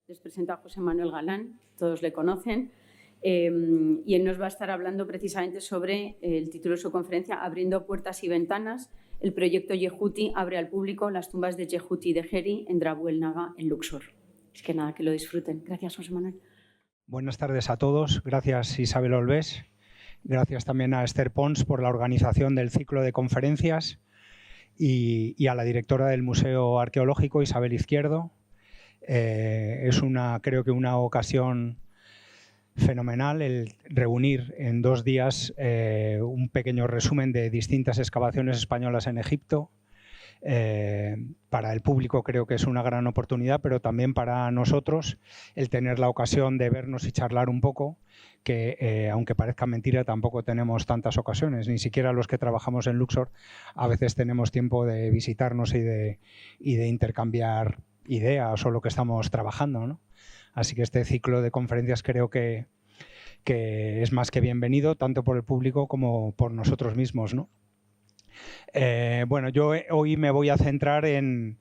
Les presento a José Manuel Galán, todos le conocen, y él nos va a estar hablando precisamente sobre el título de su conferencia, Abriendo puertas y ventanas, el proyecto Yehuti abre al público las tumbas de Yehuti y de Geri en Drabu el Naga, en Luxor. Es que nada, que lo disfruten. Gracias, José Manuel. Buenas tardes a todos. Gracias, Isabel Olves. Gracias también a Esther Pons por la organización del ciclo de conferencias y a la directora del Museo Arqueológico, Isabel Izquierdo. Es creo que una ocasión fenomenal el reunir en 2 días un pequeño resumen de distintas excavaciones españolas en Egipto. Para el público creo que es una gran oportunidad, pero también para nosotros el tener la ocasión de vernos y charlar un poco, que aunque parezca mentira tampoco tenemos tantas ocasiones, ni siquiera los que trabajamos en Luxor a veces tenemos tiempo de visitarnos y de intercambiar ideas o lo que estamos trabajando, ¿no? Así que este ciclo de conferencias creo que es más que bienvenido, tanto por el público como por nosotros mismos, ¿no? Bueno, yo hoy me voy a centrar en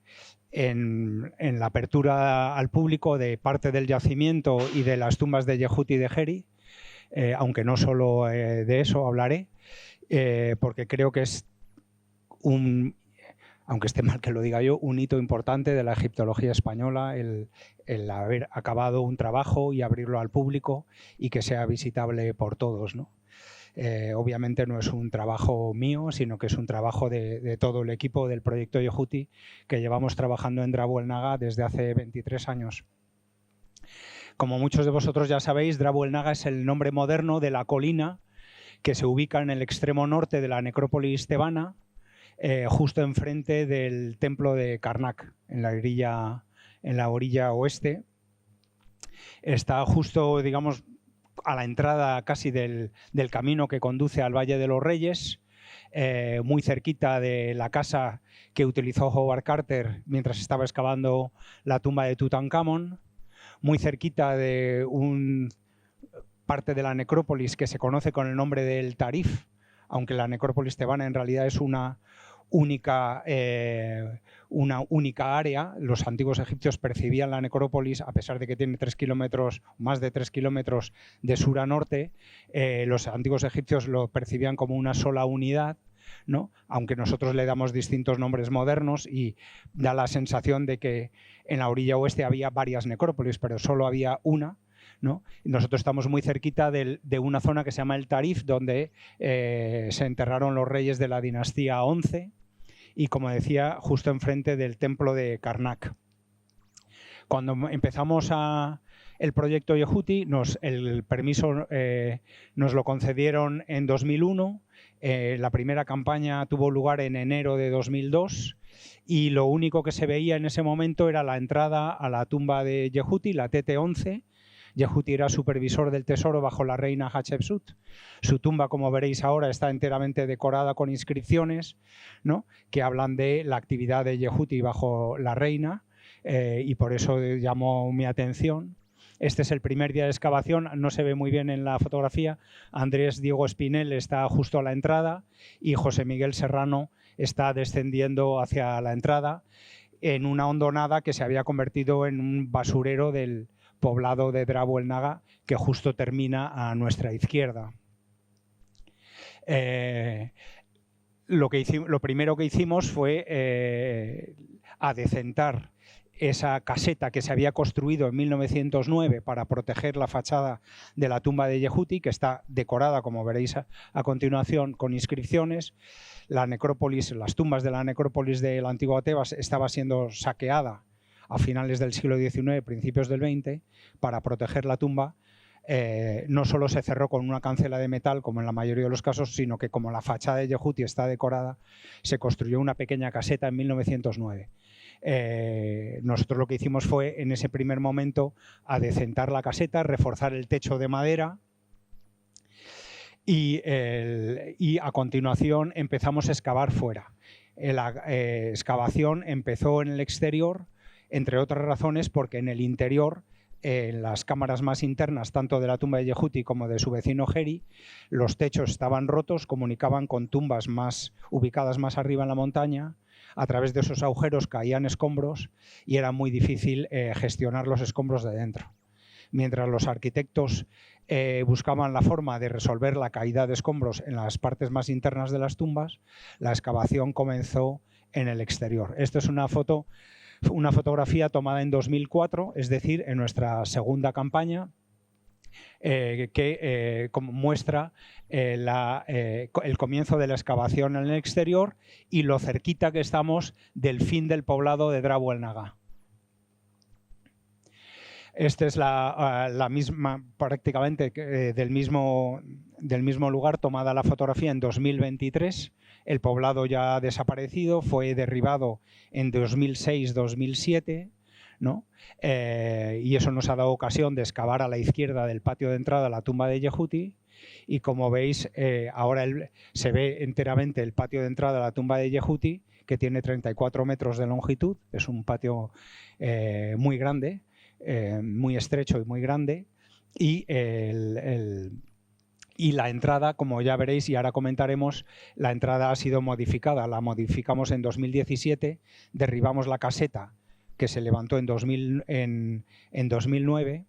la apertura al público de parte del yacimiento y de las tumbas de Yehuti y de Geri, aunque no solo de eso hablaré, porque creo que es aunque esté mal que lo diga yo, un hito importante de la egiptología española, el haber acabado un trabajo y abrirlo al público y que sea visitable por todos, ¿no? Obviamente no es un trabajo mío, sino que es un trabajo de todo el equipo del proyecto Yehuti, que llevamos trabajando en Drabu el Naga desde hace 23 años. Como muchos de vosotros ya sabéis, Drabu el Naga es el nombre moderno de la colina que se ubica en el extremo norte de la necrópolis tebana, justo enfrente del templo de Karnak, en la orilla oeste. Está justo, digamos, a la entrada casi del camino que conduce al Valle de los Reyes, muy cerquita de la casa que utilizó Howard Carter mientras estaba excavando la tumba de Tutankamón, muy cerquita de parte de la necrópolis que se conoce con el nombre del Tarif, aunque la necrópolis tebana en realidad es una única área. Los antiguos egipcios percibían la necrópolis, a pesar de que tiene 3 kilómetros, más de 3 kilómetros de sur a norte, los antiguos egipcios lo percibían como una sola unidad, ¿no? Aunque nosotros le damos distintos nombres modernos y da la sensación de que en la orilla oeste había varias necrópolis, pero solo había una, ¿no? Nosotros estamos muy cerquita de una zona que se llama el Tarif, donde se enterraron los reyes de la dinastía 11 y, como decía, justo enfrente del templo de Karnak. Cuando empezamos el proyecto Yehuti, el permiso nos lo concedieron en 2001. La primera campaña tuvo lugar en enero de 2002 y lo único que se veía en ese momento era la entrada a la tumba de Yehuti, la TT11. Yehuti era supervisor del tesoro bajo la reina Hatshepsut. Su tumba, como veréis ahora, está enteramente decorada con inscripciones, ¿no?, que hablan de la actividad de Yehuti bajo la reina, y por eso llamó mi atención. Este es el primer día de excavación, no se ve muy bien en la fotografía. Andrés Diego Espinel está justo a la entrada y José Miguel Serrano está descendiendo hacia la entrada en una hondonada que se había convertido en un basurero del poblado de Drabu el Naga, que justo termina a nuestra izquierda. Lo primero que hicimos fue adecentar esa caseta que se había construido en 1909 para proteger la fachada de la tumba de Yehuti, que está decorada, como veréis a continuación, con inscripciones. La necrópolis, las tumbas de la necrópolis de la antigua Tebas estaba siendo saqueada a finales del siglo XIX, principios del XX, para proteger la tumba. No solo se cerró con una cancela de metal, como en la mayoría de los casos, sino que como la fachada de Yehuti está decorada, se construyó una pequeña caseta en 1909. Nosotros lo que hicimos fue, en ese primer momento, adecentar la caseta, reforzar el techo de madera y a continuación empezamos a excavar fuera. La excavación empezó en el exterior, entre otras razones porque en el interior en las cámaras más internas, tanto de la tumba de Yehuti como de su vecino Geri, los techos estaban rotos, comunicaban con tumbas ubicadas más arriba en la montaña. A través de esos agujeros caían escombros y era muy difícil gestionar los escombros de dentro. Mientras los arquitectos buscaban la forma de resolver la caída de escombros en las partes más internas de las tumbas, la excavación comenzó en el exterior. Esta es una fotografía tomada en 2004, es decir, en nuestra segunda campaña, que muestra el comienzo de la excavación en el exterior y lo cerquita que estamos del fin del poblado de Drabo el Naga. Esta es la misma, prácticamente del mismo lugar, tomada la fotografía en 2023. El poblado ya ha desaparecido, fue derribado en 2006-2007, ¿no? Y eso nos ha dado ocasión de excavar a la izquierda del patio de entrada la tumba de Yehuti. Y como veis, ahora se ve enteramente el patio de entrada de la tumba de Yehuti, que tiene 34 metros de longitud. Es un patio muy grande. Muy estrecho y muy grande, y la entrada, como ya veréis y ahora comentaremos, la entrada ha sido modificada. La modificamos en 2017, derribamos la caseta que se levantó en 1909,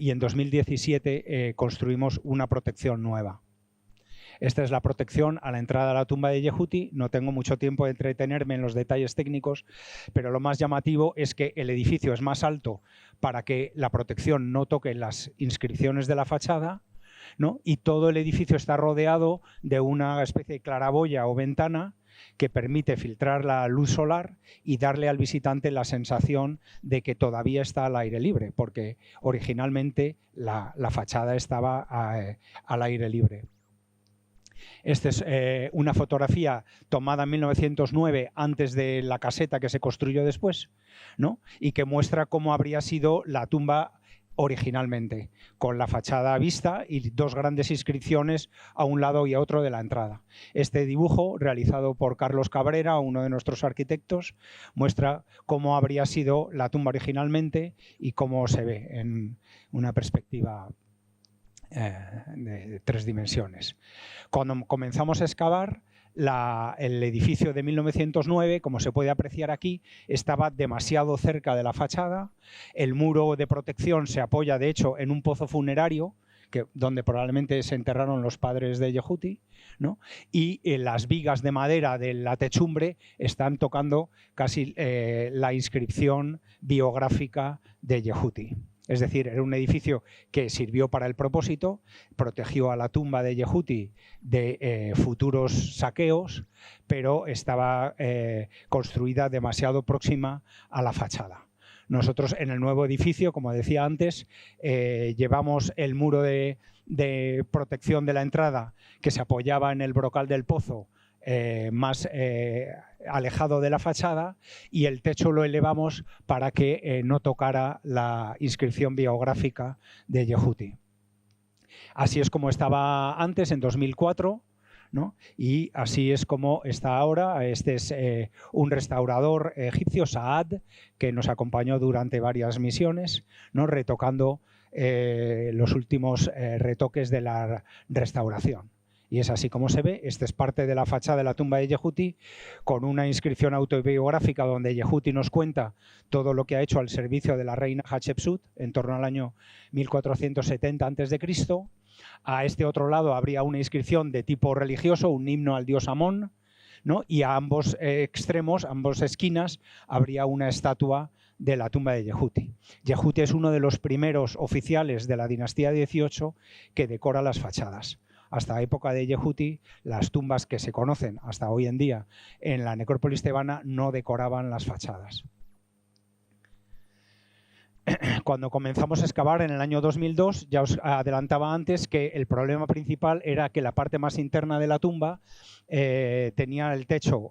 y en 2017 construimos una protección nueva. Esta es la protección a la entrada a la tumba de Yehuti. No tengo mucho tiempo de entretenerme en los detalles técnicos, pero lo más llamativo es que el edificio es más alto para que la protección no toque las inscripciones de la fachada, ¿no? Y todo el edificio está rodeado de una especie de claraboya o ventana que permite filtrar la luz solar y darle al visitante la sensación de que todavía está al aire libre, porque originalmente la fachada estaba al aire libre. Esta es una fotografía tomada en 1909, antes de la caseta que se construyó después, ¿no? Y que muestra cómo habría sido la tumba originalmente, con la fachada vista y dos grandes inscripciones a un lado y a otro de la entrada. Este dibujo, realizado por Carlos Cabrera, uno de nuestros arquitectos, muestra cómo habría sido la tumba originalmente y cómo se ve en una perspectiva de 3 dimensiones. Cuando comenzamos a excavar, el edificio de 1909, como se puede apreciar aquí, estaba demasiado cerca de la fachada. El muro de protección se apoya, de hecho, en un pozo funerario, donde probablemente se enterraron los padres de Yehuti, ¿no? Y las vigas de madera de la techumbre están tocando casi la inscripción biográfica de Yehuti. Es decir, era un edificio que sirvió para el propósito, protegió a la tumba de Yehuti de futuros saqueos, pero estaba construida demasiado próxima a la fachada. Nosotros en el nuevo edificio, como decía antes, llevamos el muro de protección de la entrada que se apoyaba en el brocal del pozo, más alejado de la fachada, y el techo lo elevamos para que no tocara la inscripción biográfica de Yehuti. Así es como estaba antes, en 2004, ¿no? Y así es como está ahora. Este es un restaurador egipcio, Saad, que nos acompañó durante varias misiones, ¿no? Retocando los últimos retoques de la restauración. Y es así como se ve. Esta es parte de la fachada de la tumba de Yehuti, con una inscripción autobiográfica donde Yehuti nos cuenta todo lo que ha hecho al servicio de la reina Hatshepsut en torno al año 1470 a.C. A este otro lado habría una inscripción de tipo religioso, un himno al dios Amón, ¿no? Y a ambos extremos, ambas esquinas, habría una estatua de la tumba de Yehuti. Yehuti es uno de los primeros oficiales de la dinastía 18 que decora las fachadas. Hasta la época de Yehuti, las tumbas que se conocen hasta hoy en día en la necrópolis tebana no decoraban las fachadas. Cuando comenzamos a excavar en el año 2002, ya os adelantaba antes que el problema principal era que la parte más interna de la tumba tenía el techo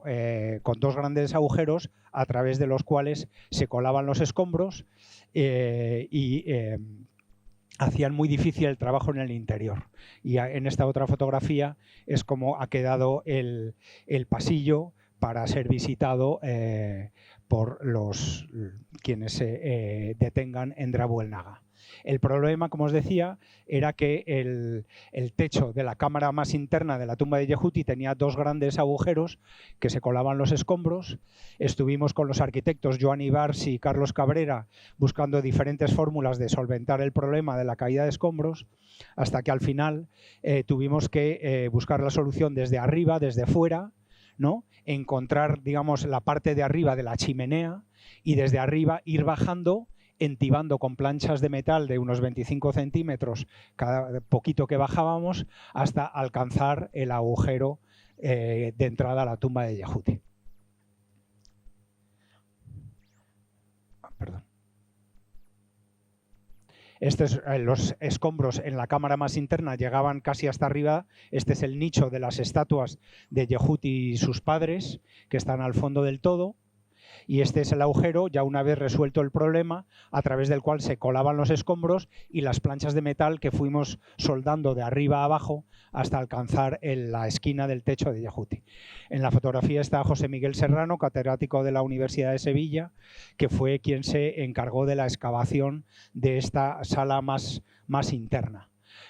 con dos grandes agujeros a través de los cuales se colaban los escombros hacían muy difícil el trabajo en el interior. Y en esta otra fotografía es como ha quedado el pasillo para ser visitado por quienes se detengan en Drabu el Naga. El problema, como os decía, era que el techo de la cámara más interna de la tumba de Yehuti tenía dos grandes agujeros que se colaban los escombros. Estuvimos con los arquitectos Joan Ibars y Carlos Cabrera buscando diferentes fórmulas de solventar el problema de la caída de escombros, hasta que al final tuvimos que buscar la solución desde arriba, desde fuera, ¿no? Encontrar, digamos, la parte de arriba de la chimenea y desde arriba ir bajando, entibando con planchas de metal de unos 25 centímetros cada poquito que bajábamos hasta alcanzar el agujero de entrada a la tumba de Yehuti. Perdón. Los escombros en la cámara más interna llegaban casi hasta arriba. Este es el nicho de las estatuas de Yehuti y sus padres, que están al fondo del todo. Y este es el agujero, ya una vez resuelto el problema, a través del cual se colaban los escombros y las planchas de metal que fuimos soldando de arriba a abajo hasta alcanzar la esquina del techo de Yehuti. En la fotografía está José Miguel Serrano, catedrático de la Universidad de Sevilla, que fue quien se encargó de la excavación de esta sala más interna.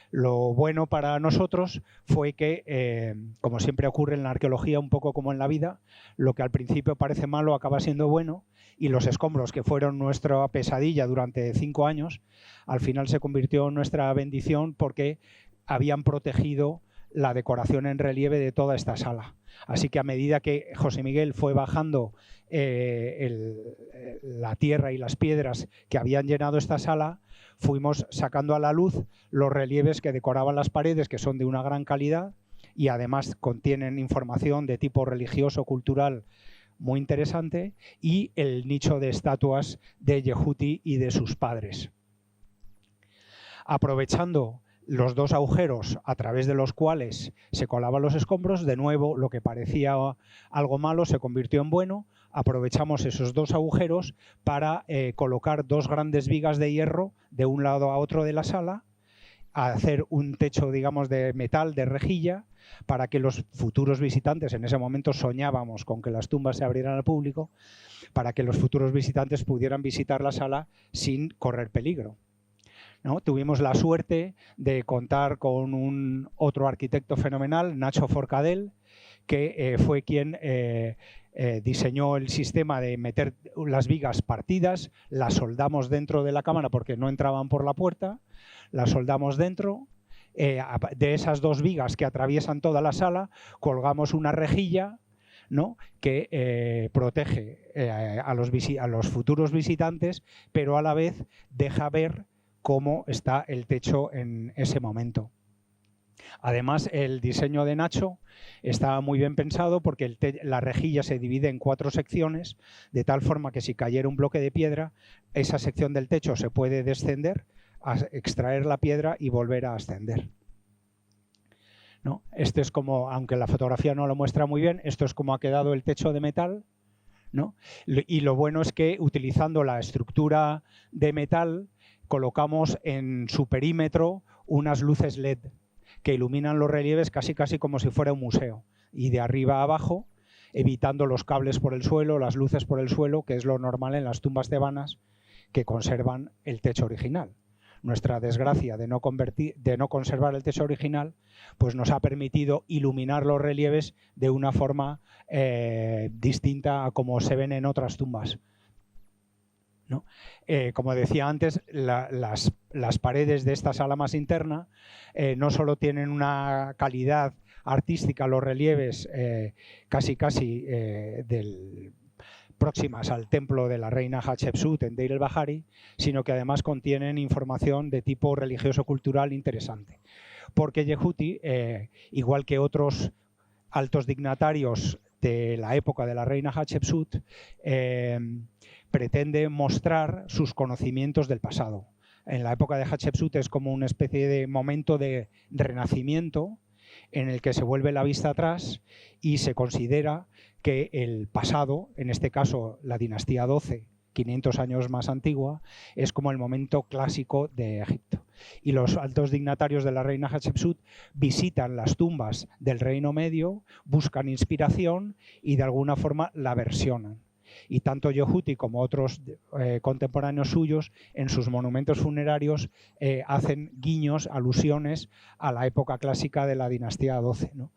Lo bueno para nosotros fue que, como siempre ocurre en la arqueología, un poco como en la vida, lo que al principio parece malo acaba siendo bueno, y los escombros, que fueron nuestra pesadilla durante 5 años, al final se convirtió en nuestra bendición porque habían protegido la decoración en relieve de toda esta sala. Así que a medida que José Miguel fue bajando la tierra y las piedras que habían llenado esta sala, fuimos sacando a la luz los relieves que decoraban las paredes, que son de una gran calidad y además contienen información de tipo religioso, cultural, muy interesante, y el nicho de estatuas de Yehuti y de sus padres. Aprovechando los dos agujeros a través de los cuales se colaban los escombros, de nuevo lo que parecía algo malo se convirtió en bueno. Aprovechamos esos dos agujeros para colocar dos grandes vigas de hierro de un lado a otro de la sala, a hacer un techo, digamos, de metal, de rejilla, para que los futuros visitantes, en ese momento soñábamos con que las tumbas se abrieran al público, para que los futuros visitantes pudieran visitar la sala sin correr peligro, ¿no? Tuvimos la suerte de contar con otro arquitecto fenomenal, Nacho Forcadell, que fue quien diseñó el sistema de meter las vigas partidas, las soldamos dentro de la cámara porque no entraban por la puerta, las soldamos dentro. De esas dos vigas que atraviesan toda la sala, colgamos una rejilla, ¿no?, que protege a los futuros visitantes, pero a la vez deja ver cómo está el techo en ese momento. Además, el diseño de Nacho está muy bien pensado porque la rejilla se divide en 4 secciones, de tal forma que si cayera un bloque de piedra, esa sección del techo se puede descender, extraer la piedra y volver a ascender, ¿no? Esto es como, aunque la fotografía no lo muestra muy bien, esto es como ha quedado el techo de metal, ¿no? Y lo bueno es que utilizando la estructura de metal, colocamos en su perímetro unas luces LED que iluminan los relieves casi como si fuera un museo, y de arriba a abajo, evitando los cables por el suelo, las luces por el suelo, que es lo normal en las tumbas tebanas que conservan el techo original. Nuestra desgracia de no conservar el techo original, pues nos ha permitido iluminar los relieves de una forma distinta a como se ven en otras tumbas, ¿no? Como decía antes, las paredes de esta sala más interna no solo tienen una calidad artística, los relieves casi próximas al templo de la reina Hatshepsut en Deir el-Bahari, sino que además contienen información de tipo religioso-cultural interesante. Porque Yehuti, igual que otros altos dignatarios de la época de la reina Hatshepsut, pretende mostrar sus conocimientos del pasado. En la época de Hatshepsut es como una especie de momento de renacimiento en el que se vuelve la vista atrás y se considera que el pasado, en este caso la dinastía 12, 500 años más antigua, es como el momento clásico de Egipto. Y los altos dignatarios de la reina Hatshepsut visitan las tumbas del Reino Medio, buscan inspiración y de alguna forma la versionan. Y tanto Yehuti como otros contemporáneos suyos en sus monumentos funerarios hacen guiños, alusiones a la época clásica de la dinastía XII, ¿no?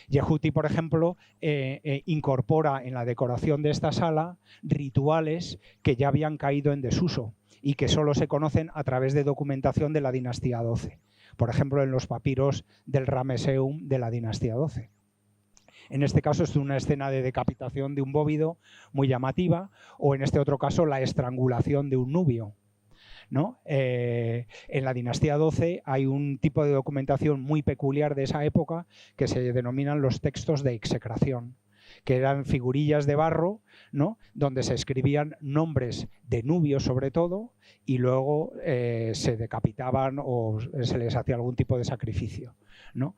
Yehuti, por ejemplo, incorpora en la decoración de esta sala rituales que ya habían caído en desuso y que solo se conocen a través de documentación de la dinastía XII. Por ejemplo, en los papiros del Rameseum de la dinastía XII. En este caso es una escena de decapitación de un bóvido muy llamativa, o en este otro caso la estrangulación de un nubio, ¿no? En la dinastía XII hay un tipo de documentación muy peculiar de esa época que se denominan los textos de execración, que eran figurillas de barro, ¿no? Donde se escribían nombres de nubios sobre todo y luego se decapitaban o se les hacía algún tipo de sacrificio, ¿no?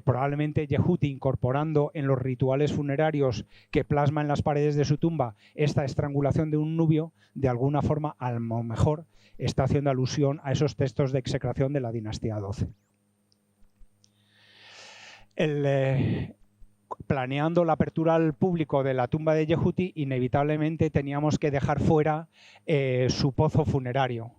Probablemente Yehuti, incorporando en los rituales funerarios que plasma en las paredes de su tumba esta estrangulación de un nubio, de alguna forma a lo mejor está haciendo alusión a esos textos de execración de la dinastía XII. Planeando la apertura al público de la tumba de Yehuti, inevitablemente teníamos que dejar fuera su pozo funerario.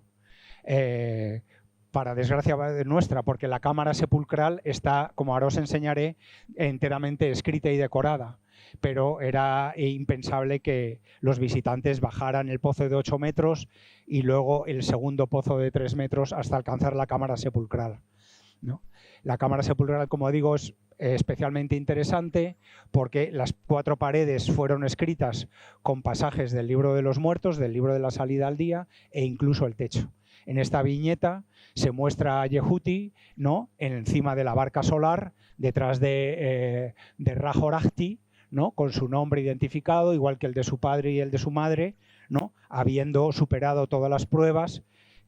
Para desgracia nuestra, porque la cámara sepulcral está, como ahora os enseñaré, enteramente escrita y decorada. Pero era impensable que los visitantes bajaran el pozo de 8 metros y luego el segundo pozo de 3 metros hasta alcanzar la cámara sepulcral, ¿no? La cámara sepulcral, como digo, es especialmente interesante porque las 4 paredes fueron escritas con pasajes del libro de los muertos, del libro de la salida al día e incluso el techo. En esta viñeta se muestra a Yehuti, ¿no? Encima de la barca solar, detrás de Rahorachti, ¿no? Con su nombre identificado, igual que el de su padre y el de su madre, ¿no? Habiendo superado todas las pruebas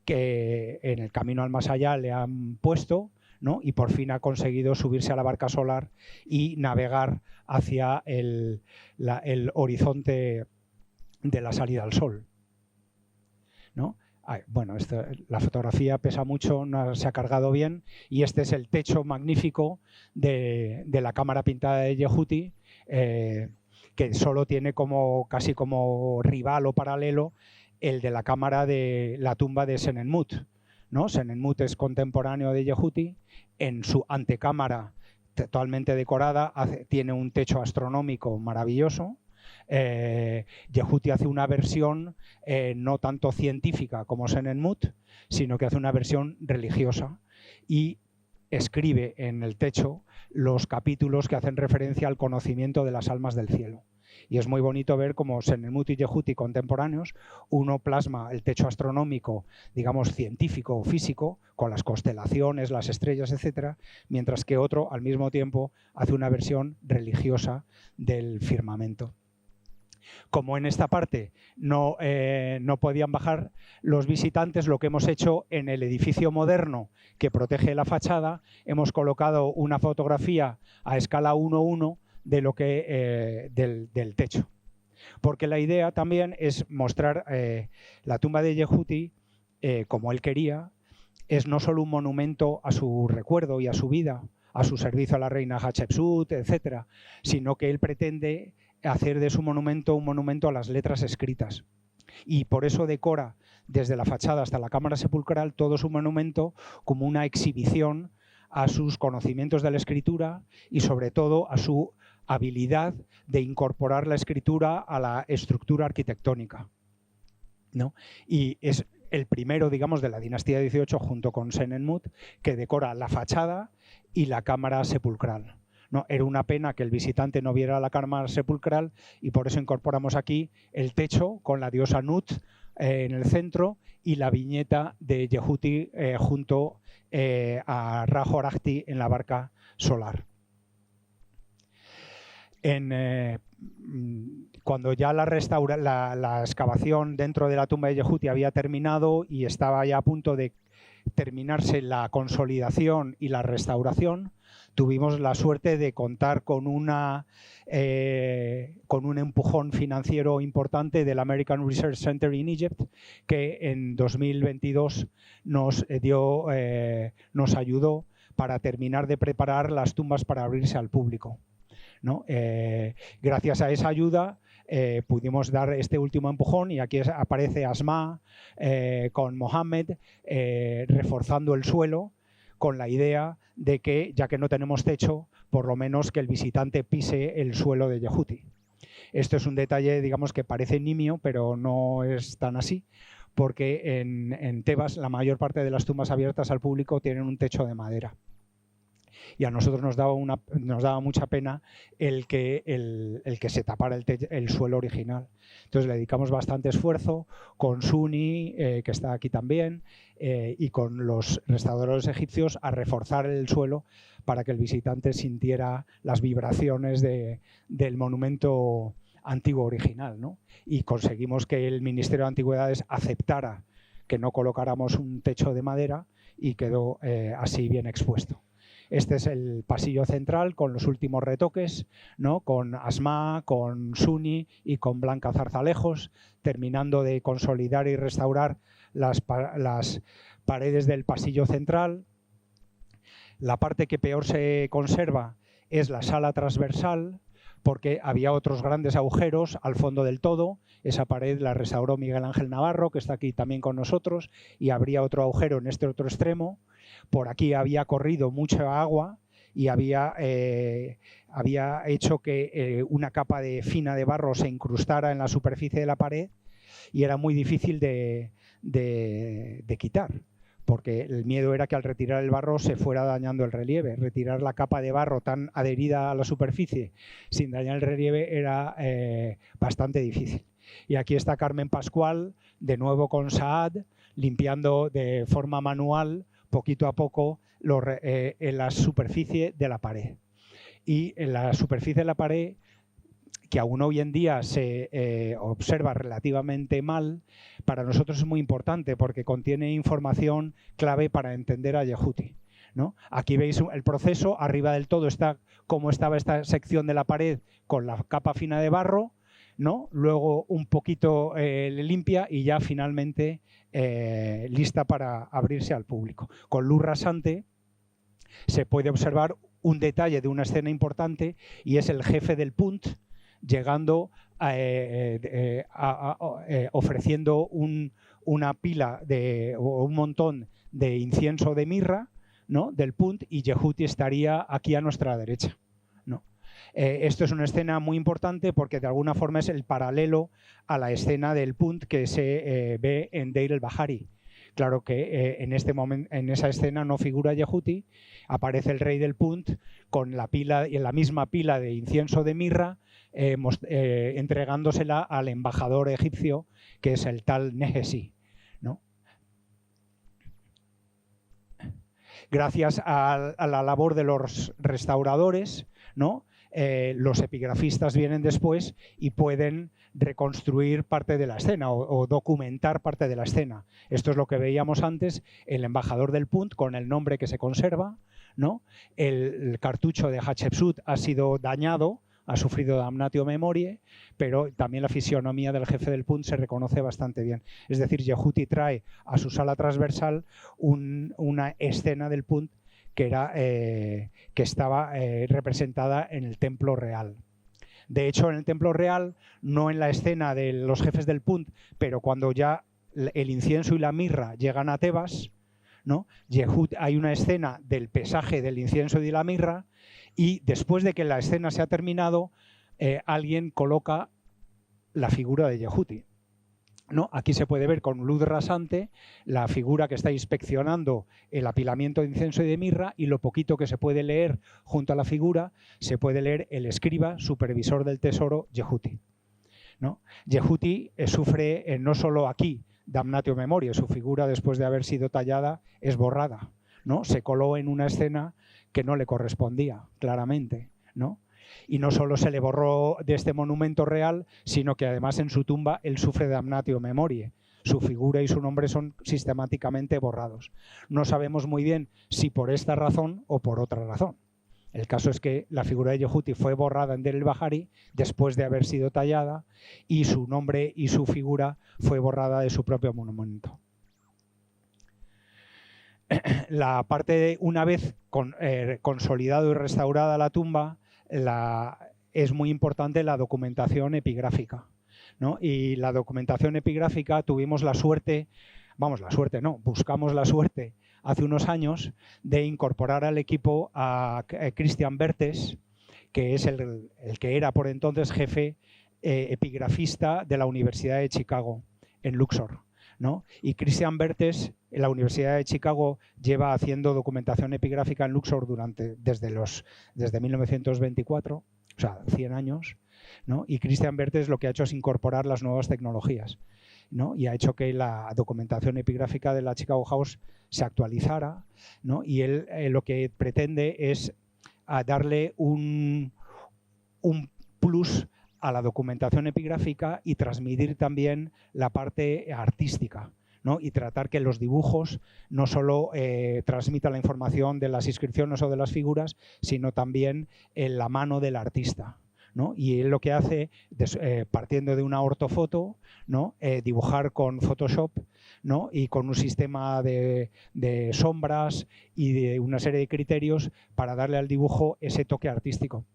que en el camino al más allá le han puesto, ¿no? Y por fin ha conseguido subirse a la barca solar y navegar hacia el horizonte de la salida al sol, ¿no? Bueno, la fotografía pesa mucho, no se ha cargado bien, y este es el techo magnífico de la cámara pintada de Yehuti, que solo tiene casi como rival o paralelo el de la cámara de la tumba de Senenmut, ¿no? Senenmut es contemporáneo de Yehuti. En su antecámara, totalmente decorada, tiene un techo astronómico maravilloso. Yehuti hace una versión no tanto científica como Senenmut, sino que hace una versión religiosa y escribe en el techo los capítulos que hacen referencia al conocimiento de las almas del cielo. Y es muy bonito ver cómo Senenmut y Yehuti contemporáneos, uno plasma el techo astronómico, digamos, científico o físico, con las constelaciones, las estrellas, etcétera, mientras que otro, al mismo tiempo, hace una versión religiosa del firmamento. Como en esta parte no podían bajar los visitantes, lo que hemos hecho en el edificio moderno que protege la fachada, hemos colocado una fotografía a escala 1:1 de lo que del techo, porque la idea también es mostrar la tumba de Yehuti como él quería. Es no solo un monumento a su recuerdo y a su vida, a su servicio a la reina Hatshepsut, etcétera, sino que él pretende hacer de su monumento un monumento a las letras escritas, y por eso decora desde la fachada hasta la cámara sepulcral todo su monumento como una exhibición a sus conocimientos de la escritura y sobre todo a su habilidad de incorporar la escritura a la estructura arquitectónica, ¿no? Y es el primero, digamos, de la dinastía XVIII, junto con Senenmut, que decora la fachada y la cámara sepulcral, ¿no? Era una pena que el visitante no viera la cámara sepulcral y por eso incorporamos aquí el techo con la diosa Nut en el centro y la viñeta de Yehuti junto a Rahorachti en la barca solar. Cuando ya la excavación dentro de la tumba de Yehuti había terminado y estaba ya a punto de terminarse la consolidación y la restauración, tuvimos la suerte de contar con un empujón financiero importante del American Research Center in Egypt, que en 2022 nos ayudó para terminar de preparar las tumbas para abrirse al público, ¿no? Gracias a esa ayuda pudimos dar este último empujón y aquí aparece Asma con Mohammed reforzando el suelo con la idea de que, ya que no tenemos techo, por lo menos que el visitante pise el suelo de Yehuti. Esto es un detalle, digamos, que parece nimio, pero no es tan así, porque en Tebas la mayor parte de las tumbas abiertas al público tienen un techo de madera. Y a nosotros nos daba mucha pena el que se tapara el suelo original. Entonces le dedicamos bastante esfuerzo con Suni, que está aquí también, y con los restauradores egipcios a reforzar el suelo para que el visitante sintiera las vibraciones del monumento antiguo original, ¿no? Y conseguimos que el Ministerio de Antigüedades aceptara que no colocáramos un techo de madera y quedó así bien expuesto. Este es el pasillo central con los últimos retoques, ¿no? Con Asma, con Suni y con Blanca Zarzalejos, terminando de consolidar y restaurar las paredes del pasillo central. La parte que peor se conserva es la sala transversal, porque había otros grandes agujeros al fondo del todo. Esa pared la restauró Miguel Ángel Navarro, que está aquí también con nosotros, y habría otro agujero en este otro extremo. Por aquí había corrido mucha agua y había hecho que una capa fina de barro se incrustara en la superficie de la pared y era muy difícil de quitar, porque el miedo era que al retirar el barro se fuera dañando el relieve. Retirar la capa de barro tan adherida a la superficie sin dañar el relieve era bastante difícil. Y aquí está Carmen Pascual, de nuevo con Saad, limpiando de forma manual, poquito a poco, en la superficie de la pared. Y en la superficie de la pared, que aún hoy en día se observa relativamente mal, para nosotros es muy importante porque contiene información clave para entender a Yehuti, ¿no? Aquí veis el proceso, arriba del todo está cómo estaba esta sección de la pared con la capa fina de barro, ¿no? Luego un poquito limpia y ya finalmente lista para abrirse al público. Con luz rasante se puede observar un detalle de una escena importante y es el jefe del Punt llegando ofreciendo una pila o un montón de incienso de mirra, ¿no? Del Punt, y Yehuti estaría aquí a nuestra derecha, ¿no? Esto es una escena muy importante porque de alguna forma es el paralelo a la escena del Punt que se ve en Deir el-Bahari. Claro que en esa escena no figura Yehuti, aparece el rey del Punt con la pila y en la misma pila de incienso de mirra, entregándosela al embajador egipcio, que es el tal Nehesi, ¿no? Gracias a la labor de los restauradores, ¿no? Los epigrafistas vienen después y pueden reconstruir parte de la escena o documentar parte de la escena. Esto es lo que veíamos antes, el embajador del Punt con el nombre que se conserva, ¿no? El cartucho de Hatshepsut ha sido dañado, ha sufrido damnatio memoriae, pero también la fisionomía del jefe del Punt se reconoce bastante bien. Es decir, Yehuti trae a su sala transversal una escena del Punt que estaba representada en el templo real. De hecho, en el templo real, no en la escena de los jefes del Punt, pero cuando ya el incienso y la mirra llegan a Tebas, ¿no? Hay una escena del pesaje del incienso y de la mirra, y después de que la escena se ha terminado, alguien coloca la figura de Yehuti, ¿no? Aquí se puede ver con luz rasante la figura que está inspeccionando el apilamiento de incienso y de mirra, y lo poquito que se puede leer junto a la figura, se puede leer el escriba, supervisor del tesoro, Yehuti, ¿no? Yehuti sufre no solo aquí damnatio memoriae, su figura después de haber sido tallada es borrada, ¿no? Se coló en una escena que no le correspondía, claramente, ¿no? Y no solo se le borró de este monumento real, sino que además en su tumba él sufre damnatio memoriae. Su figura y su nombre son sistemáticamente borrados. No sabemos muy bien si por esta razón o por otra razón. El caso es que la figura de Yehuti fue borrada en Deir el-Bahari después de haber sido tallada, y su nombre y su figura fue borrada de su propio monumento. La parte una vez consolidado y restaurada la tumba, es muy importante la documentación epigráfica, ¿no? Y la documentación epigráfica tuvimos la suerte, buscamos la suerte hace unos años de incorporar al equipo a Christian Bertes, que es el que era por entonces jefe epigrafista de la Universidad de Chicago, en Luxor, ¿no? Y Christian Bertes, en la Universidad de Chicago, lleva haciendo documentación epigráfica en Luxor desde 1924, o sea, 100 años, ¿no? Y Christian Bertes lo que ha hecho es incorporar las nuevas tecnologías, ¿no? Y ha hecho que la documentación epigráfica de la Chicago House se actualizara, ¿no? Y él lo que pretende es darle un plus a la documentación epigráfica y transmitir también la parte artística, ¿no? Y tratar que los dibujos no solo transmitan la información de las inscripciones o de las figuras, sino también en la mano del artista, ¿no? Y él lo que hace, partiendo de una ortofoto, ¿no? Dibujar con Photoshop, ¿no? Y con un sistema de sombras y de una serie de criterios para darle al dibujo ese toque artístico.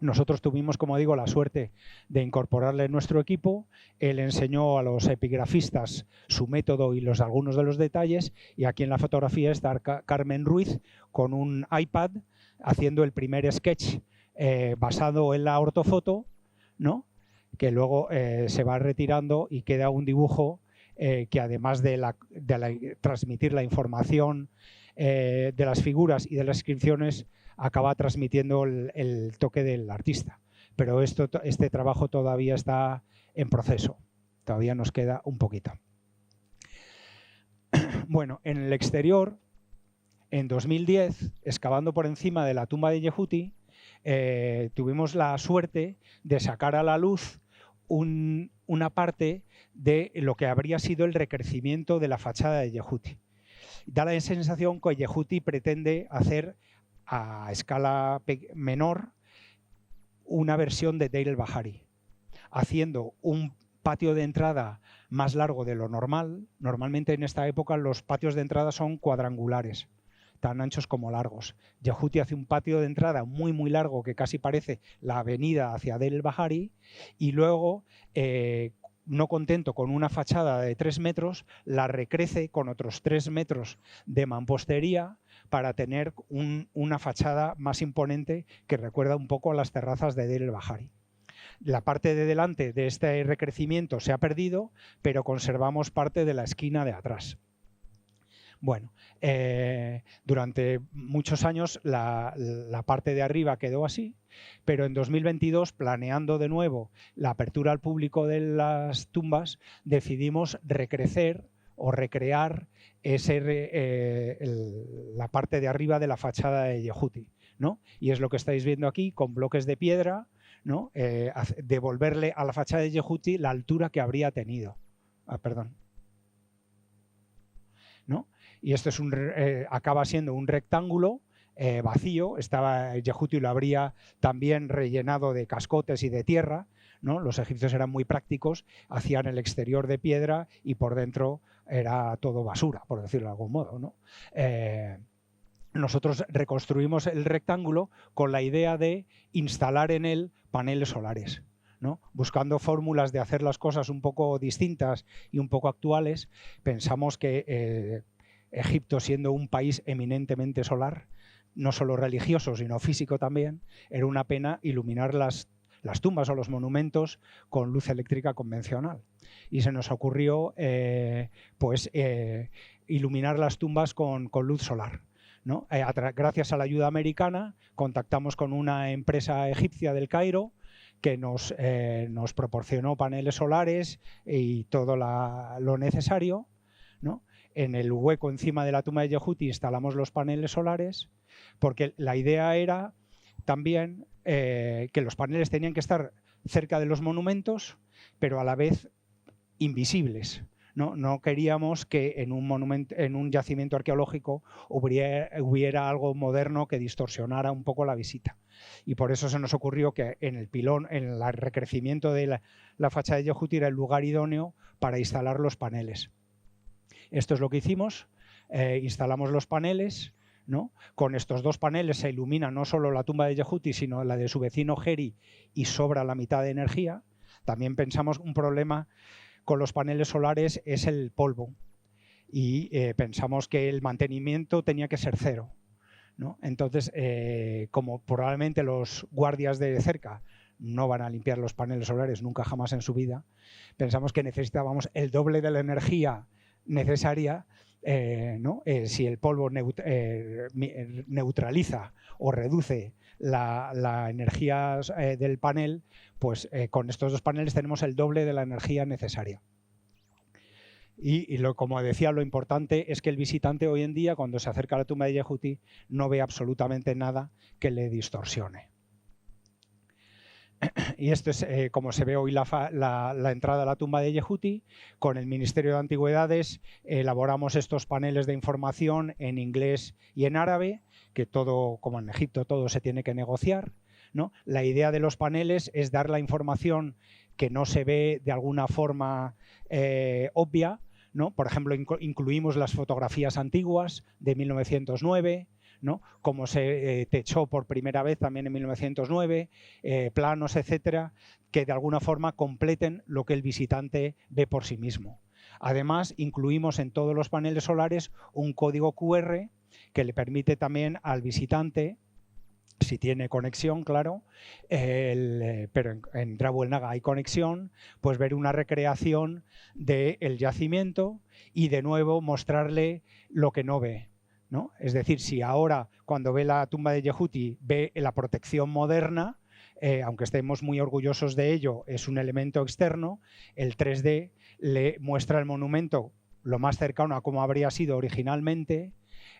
Nosotros tuvimos, como digo, la suerte de incorporarle en nuestro equipo. Él enseñó a los epigrafistas su método y algunos de los detalles. Y aquí en la fotografía está Carmen Ruiz con un iPad haciendo el primer sketch basado en la ortofoto, ¿no? Que luego se va retirando y queda un dibujo que además de transmitir la información de las figuras y de las inscripciones, acaba transmitiendo el toque del artista. Pero este trabajo todavía está en proceso. Todavía nos queda un poquito. Bueno, en el exterior, en 2010, excavando por encima de la tumba de Yehuti, tuvimos la suerte de sacar a la luz una parte de lo que habría sido el recrecimiento de la fachada de Yehuti. Da la sensación que Yehuti pretende hacer a escala menor una versión de Deir el-Bahari, haciendo un patio de entrada más largo de lo normal. Normalmente en esta época los patios de entrada son cuadrangulares, tan anchos como largos. Yehuti hace un patio de entrada muy muy largo que casi parece la avenida hacia Deir el-Bahari, y luego no contento con una fachada de 3 metros, la recrece con otros 3 metros de mampostería para tener una fachada más imponente que recuerda un poco a las terrazas de Deir el-Bahari. La parte de delante de este recrecimiento se ha perdido, pero conservamos parte de la esquina de atrás. Bueno, durante muchos años la parte de arriba quedó así, pero en 2022, planeando de nuevo la apertura al público de las tumbas, decidimos recrecer o recrear la parte de arriba de la fachada de Yehuti, ¿no? Y es lo que estáis viendo aquí, con bloques de piedra, ¿no? Devolverle a la fachada de Yehuti la altura que habría tenido. ¿No? Y esto acaba siendo un rectángulo vacío. Yehuti lo habría también rellenado de cascotes y de tierra, ¿no? Los egipcios eran muy prácticos, hacían el exterior de piedra y por dentro era todo basura, por decirlo de algún modo, ¿no? Nosotros reconstruimos el rectángulo con la idea de instalar en él paneles solares, ¿no? Buscando fórmulas de hacer las cosas un poco distintas y un poco actuales. Pensamos que Egipto, siendo un país eminentemente solar, no solo religioso sino físico también, era una pena iluminar las tumbas o los monumentos con luz eléctrica convencional. Y se nos ocurrió iluminar las tumbas con luz solar, ¿no? Gracias a la ayuda americana contactamos con una empresa egipcia del Cairo que nos proporcionó paneles solares y todo lo necesario, ¿no? En el hueco encima de la tumba de Yehuti instalamos los paneles solares, porque la idea era también que los paneles tenían que estar cerca de los monumentos, pero a la vez invisibles. No queríamos que en un yacimiento arqueológico hubiera algo moderno que distorsionara un poco la visita. Y por eso se nos ocurrió que en el pilón, en el recrecimiento de la fachada de Yehuti, era el lugar idóneo para instalar los paneles. Esto es lo que hicimos. Instalamos los paneles, ¿no? Con estos dos paneles se ilumina no solo la tumba de Yehuti, sino la de su vecino Geri, y sobra la mitad de energía. También pensamos un problema con los paneles solares es el polvo, y pensamos que el mantenimiento tenía que ser cero, ¿no? Entonces, como probablemente los guardias de cerca no van a limpiar los paneles solares nunca jamás en su vida, pensamos que necesitábamos el doble de la energía necesaria, ¿no? Si el polvo neutraliza o reduce la energía del panel, pues con estos dos paneles tenemos el doble de la energía necesaria. Como decía, lo importante es que el visitante hoy en día, cuando se acerca a la tumba de Yehuti, no ve absolutamente nada que le distorsione. Y esto es como se ve hoy la entrada a la tumba de Yehuti. Con el Ministerio de Antigüedades elaboramos estos paneles de información en inglés y en árabe, que todo, como en Egipto, todo se tiene que negociar, ¿no? La idea de los paneles es dar la información que no se ve de alguna forma obvia, ¿no? Por ejemplo, incluimos las fotografías antiguas de 1909, ¿no? Como se techó por primera vez también en 1909, planos, etcétera, que de alguna forma completen lo que el visitante ve por sí mismo. Además, incluimos en todos los paneles solares un código QR que le permite también al visitante, si tiene conexión, claro, pero en Drabu el Naga hay conexión, pues ver una recreación del yacimiento y de nuevo mostrarle lo que no ve, ¿no? Es decir, si ahora cuando ve la tumba de Yehuti ve la protección moderna, aunque estemos muy orgullosos de ello, es un elemento externo, el 3D le muestra el monumento lo más cercano a como habría sido originalmente,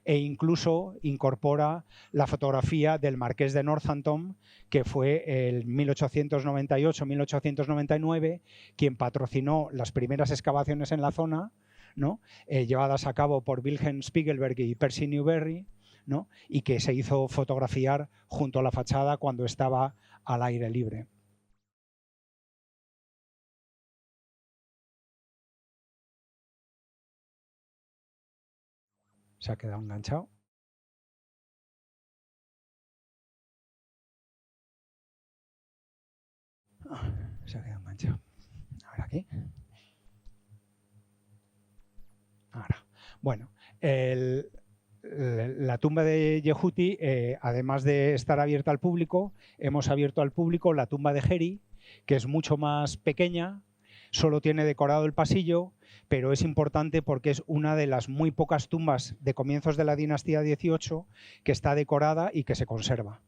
e incluso incorpora la fotografía del marqués de Northampton, que fue el 1898-1899 quien patrocinó las primeras excavaciones en la zona, ¿no? Llevadas a cabo por Wilhelm Spiegelberg y Percy Newberry, ¿no? Y que se hizo fotografiar junto a la fachada cuando estaba al aire libre. Se ha quedado enganchado. Se ha quedado enganchado. A ver aquí. Ahora. Bueno, la tumba de Yehuti, además de estar abierta al público, hemos abierto al público la tumba de Geri, que es mucho más pequeña, solo tiene decorado el pasillo, pero es importante porque es una de las muy pocas tumbas de comienzos de la dinastía XVIII que está decorada y que se conserva.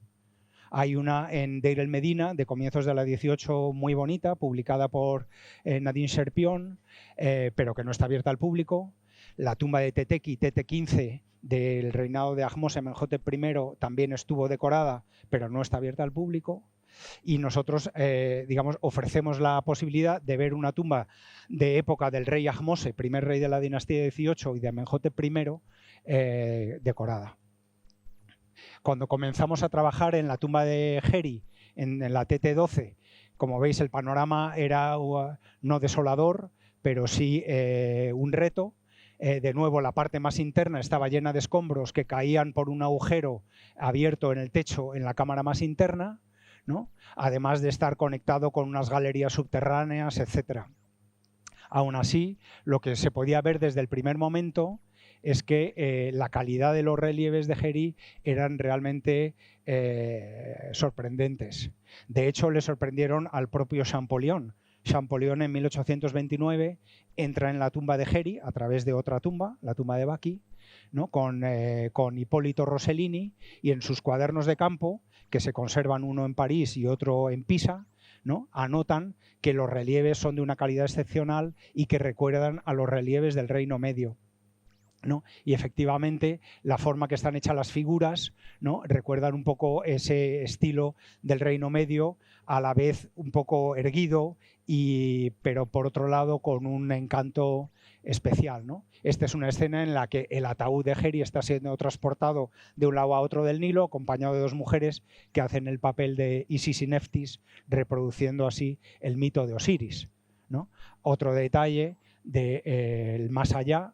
Hay una en Deir el Medina de comienzos de la XVIII muy bonita, publicada por Nadine Cherpion, pero que no está abierta al público. La tumba de Teteki, Tete-15, del reinado de Ahmose Amenhotep I, también estuvo decorada, pero no está abierta al público. Y nosotros, digamos, ofrecemos la posibilidad de ver una tumba de época del rey Ahmose, primer rey de la dinastía XVIII, y de Amenhotep I, decorada. Cuando comenzamos a trabajar en la tumba de Geri, en la TT12, como veis, el panorama era no desolador, pero sí un reto. De nuevo, la parte más interna estaba llena de escombros que caían por un agujero abierto en el techo en la cámara más interna, ¿no? Además de estar conectado con unas galerías subterráneas, etc. Aún así, lo que se podía ver desde el primer momento es que la calidad de los relieves de Geri eran realmente sorprendentes. De hecho, le sorprendieron al propio Champollion. Champollion en 1829 entra en la tumba de Geri a través de otra tumba, la tumba de Baki, ¿no? con Hipólito Rossellini, y en sus cuadernos de campo, que se conservan uno en París y otro en Pisa, ¿no? Anotan que los relieves son de una calidad excepcional y que recuerdan a los relieves del Reino Medio, ¿no? Y efectivamente la forma que están hechas las figuras, ¿no? Recuerdan un poco ese estilo del Reino Medio, a la vez un poco erguido, pero por otro lado con un encanto especial, ¿no? Esta es una escena en la que el ataúd de Geri está siendo transportado de un lado a otro del Nilo, acompañado de dos mujeres que hacen el papel de Isis y Neftis, reproduciendo así el mito de Osiris, ¿no? Otro detalle del más allá.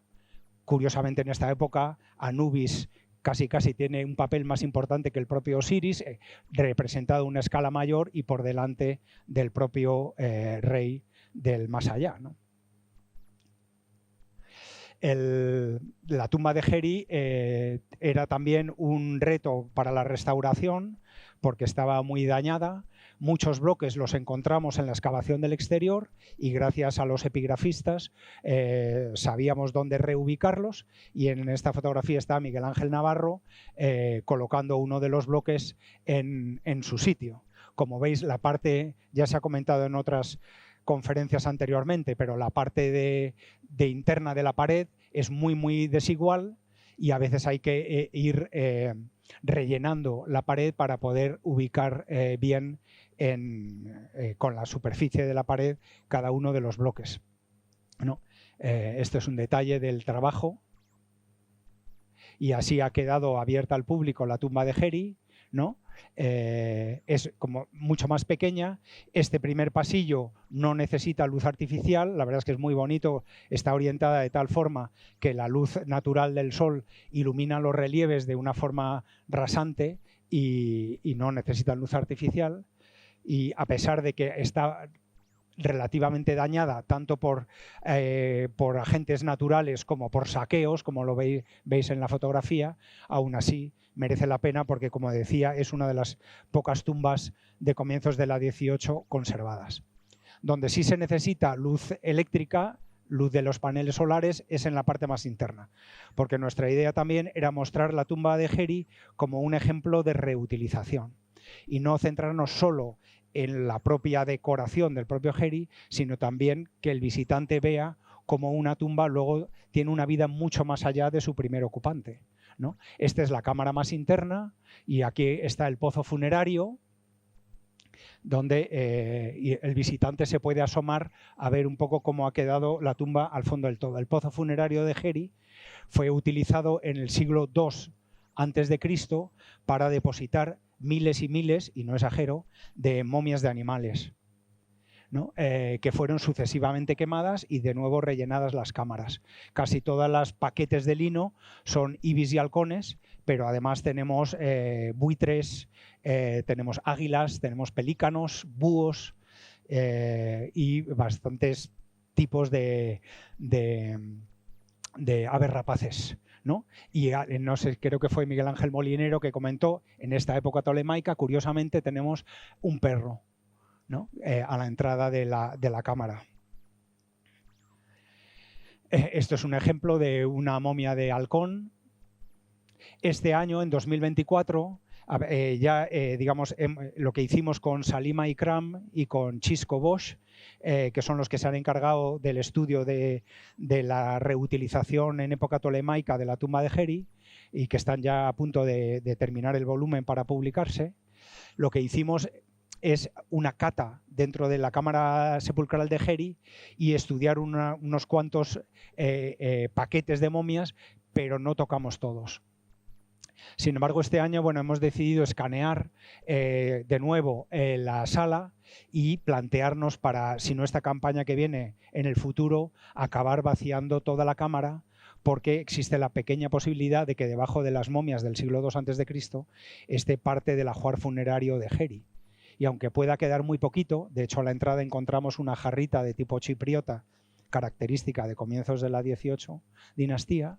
Curiosamente, en esta época, Anubis, casi tiene un papel más importante que el propio Osiris, representado a una escala mayor y por delante del propio rey del más allá, ¿no? La tumba de Geri era también un reto para la restauración porque estaba muy dañada. Muchos bloques los encontramos en la excavación del exterior y gracias a los epigrafistas sabíamos dónde reubicarlos, y en esta fotografía está Miguel Ángel Navarro colocando uno de los bloques en su sitio. Como veis, la parte, ya se ha comentado en otras conferencias anteriormente, pero la parte de interna de la pared es muy desigual y a veces hay que ir rellenando la pared para poder ubicar bien con la superficie de la pared cada uno de los bloques, ¿no? Esto es un detalle del trabajo, y así ha quedado abierta al público la tumba de Geri, ¿no? Es como mucho más pequeña. Este primer pasillo no necesita luz artificial, la verdad es que es muy bonito, está orientada de tal forma que la luz natural del sol ilumina los relieves de una forma rasante y no necesita luz artificial, y a pesar de que está relativamente dañada tanto por agentes naturales como por saqueos, como lo veis en la fotografía, aún así merece la pena porque, como decía, es una de las pocas tumbas de comienzos de la 18 conservadas. Donde sí se necesita luz eléctrica, luz de los paneles solares, es en la parte más interna, porque nuestra idea también era mostrar la tumba de Geri como un ejemplo de reutilización y no centrarnos solo en la propia decoración del propio Geri, sino también que el visitante vea cómo una tumba luego tiene una vida mucho más allá de su primer ocupante, ¿no? Esta es la cámara más interna y aquí está el pozo funerario, donde el visitante se puede asomar a ver un poco cómo ha quedado la tumba al fondo del todo. El pozo funerario de Geri fue utilizado en el siglo II a.C. para depositar miles y miles, y no exagero, de momias de animales, ¿no? Que fueron sucesivamente quemadas y de nuevo rellenadas las cámaras. Casi todas las paquetes de lino son ibis y halcones, pero además tenemos buitres, tenemos águilas, tenemos pelícanos, búhos y bastantes tipos de aves rapaces, ¿no? Y no sé, creo que fue Miguel Ángel Molinero que comentó, en esta época tolemaica, curiosamente, tenemos un perro, ¿no? A la entrada de la cámara. Esto es un ejemplo de una momia de halcón. Este año, en 2024, digamos, lo que hicimos con Salima Ikram y con Chisco Bosch, que son los que se han encargado del estudio de la reutilización en época tolemaica de la tumba de Geri y que están ya a punto de terminar el volumen para publicarse, lo que hicimos es una cata dentro de la cámara sepulcral de Geri y estudiar unos cuantos paquetes de momias, pero no tocamos todos. Sin embargo, este año, bueno, hemos decidido escanear de nuevo la sala y plantearnos para, si no esta campaña que viene, en el futuro, acabar vaciando toda la cámara, porque existe la pequeña posibilidad de que debajo de las momias del siglo II a.C. esté parte del ajuar funerario de Geri. Y aunque pueda quedar muy poquito, de hecho a la entrada encontramos una jarrita de tipo chipriota, característica de comienzos de la 18 dinastía,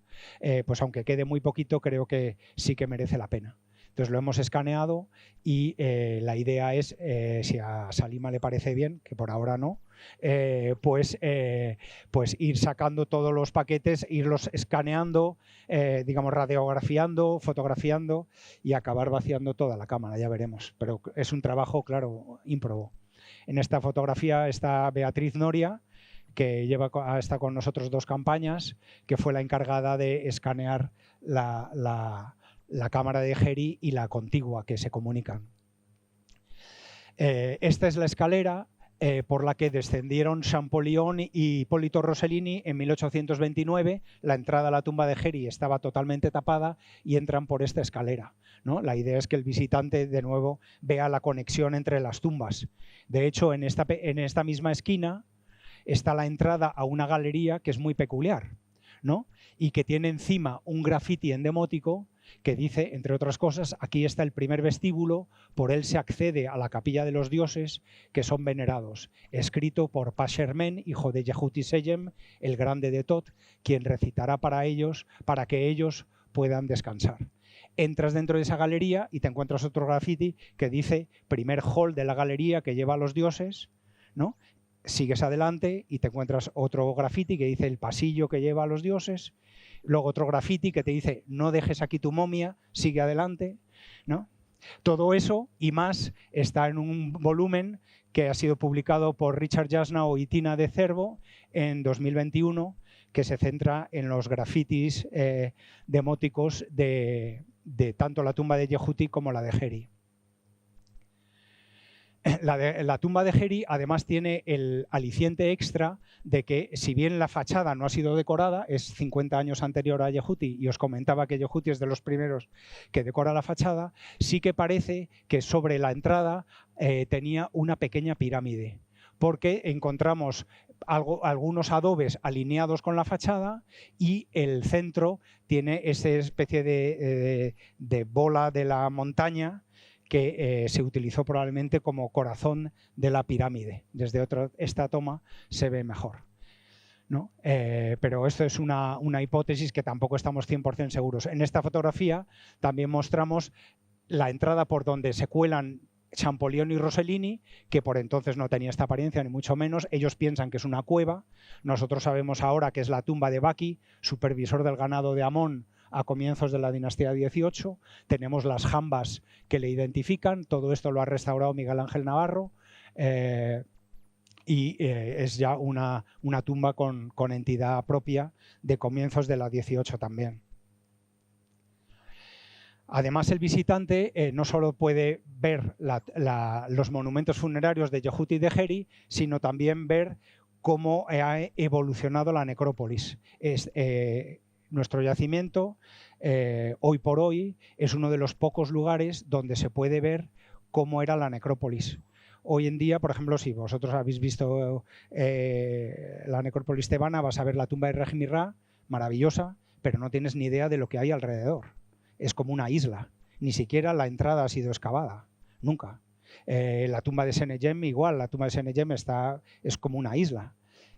pues aunque quede muy poquito, creo que sí que merece la pena. Entonces lo hemos escaneado y la idea es, si a Salima le parece bien, que por ahora no, pues ir sacando todos los paquetes, irlos escaneando, digamos radiografiando, fotografiando y acabar vaciando toda la cámara, ya veremos. Pero es un trabajo, claro, ímprobo. En esta fotografía está Beatriz Noria, que está con nosotros 2 campañas, que fue la encargada de escanear la cámara de Geri y la contigua que se comunican. Esta es la escalera por la que descendieron Champollion y Hipólito Rossellini en 1829. La entrada a la tumba de Geri estaba totalmente tapada y entran por esta escalera, ¿no? La idea es que el visitante de nuevo vea la conexión entre las tumbas. De hecho, en esta misma esquina está la entrada a una galería que es muy peculiar, ¿no? Y que tiene encima un grafiti endemótico que dice, entre otras cosas, aquí está el primer vestíbulo, por él se accede a la capilla de los dioses que son venerados, escrito por Pashermen, hijo de Yehuti Seyem, el grande de Tot, quien recitará para ellos, para que ellos puedan descansar. Entras dentro de esa galería y te encuentras otro graffiti que dice primer hall de la galería que lleva a los dioses, ¿no? Sigues adelante y te encuentras otro graffiti que dice el pasillo que lleva a los dioses, luego otro graffiti que te dice no dejes aquí tu momia, sigue adelante, ¿no? Todo eso y más está en un volumen que ha sido publicado por Richard Jasnow y Tina de Cervo en 2021, que se centra en los grafitis demóticos de tanto la tumba de Yehuti como la de Geri. La tumba de Geri además tiene el aliciente extra de que, si bien la fachada no ha sido decorada, es 50 años anterior a Yehuti, y os comentaba que Yehuti es de los primeros que decora la fachada, sí que parece que sobre la entrada tenía una pequeña pirámide, porque encontramos algunos adobes alineados con la fachada y el centro tiene esa especie de bola de la montaña que se utilizó probablemente como corazón de la pirámide. Desde esta toma se ve mejor, ¿no? Pero esto es una hipótesis que tampoco estamos 100% seguros. En esta fotografía también mostramos la entrada por donde se cuelan Champollion y Rossellini, que por entonces no tenía esta apariencia, ni mucho menos. Ellos piensan que es una cueva. Nosotros sabemos ahora que es la tumba de Baki, supervisor del ganado de Amón a comienzos de la dinastía XVIII. Tenemos las jambas que le identifican. Todo esto lo ha restaurado Miguel Ángel Navarro. Es ya una tumba con entidad propia de comienzos de la XVIII también. Además, el visitante no solo puede ver los monumentos funerarios de Yehuti y de Geri, sino también ver cómo ha evolucionado la necrópolis. Nuestro yacimiento, hoy por hoy, es uno de los pocos lugares donde se puede ver cómo era la necrópolis. Hoy en día, por ejemplo, si vosotros habéis visto la necrópolis tebana, vas a ver la tumba de Reg Mirra, maravillosa, pero no tienes ni idea de lo que hay alrededor. Es como una isla. Ni siquiera la entrada ha sido excavada. Nunca. La tumba de Senegem igual. La tumba de Senegem es como una isla.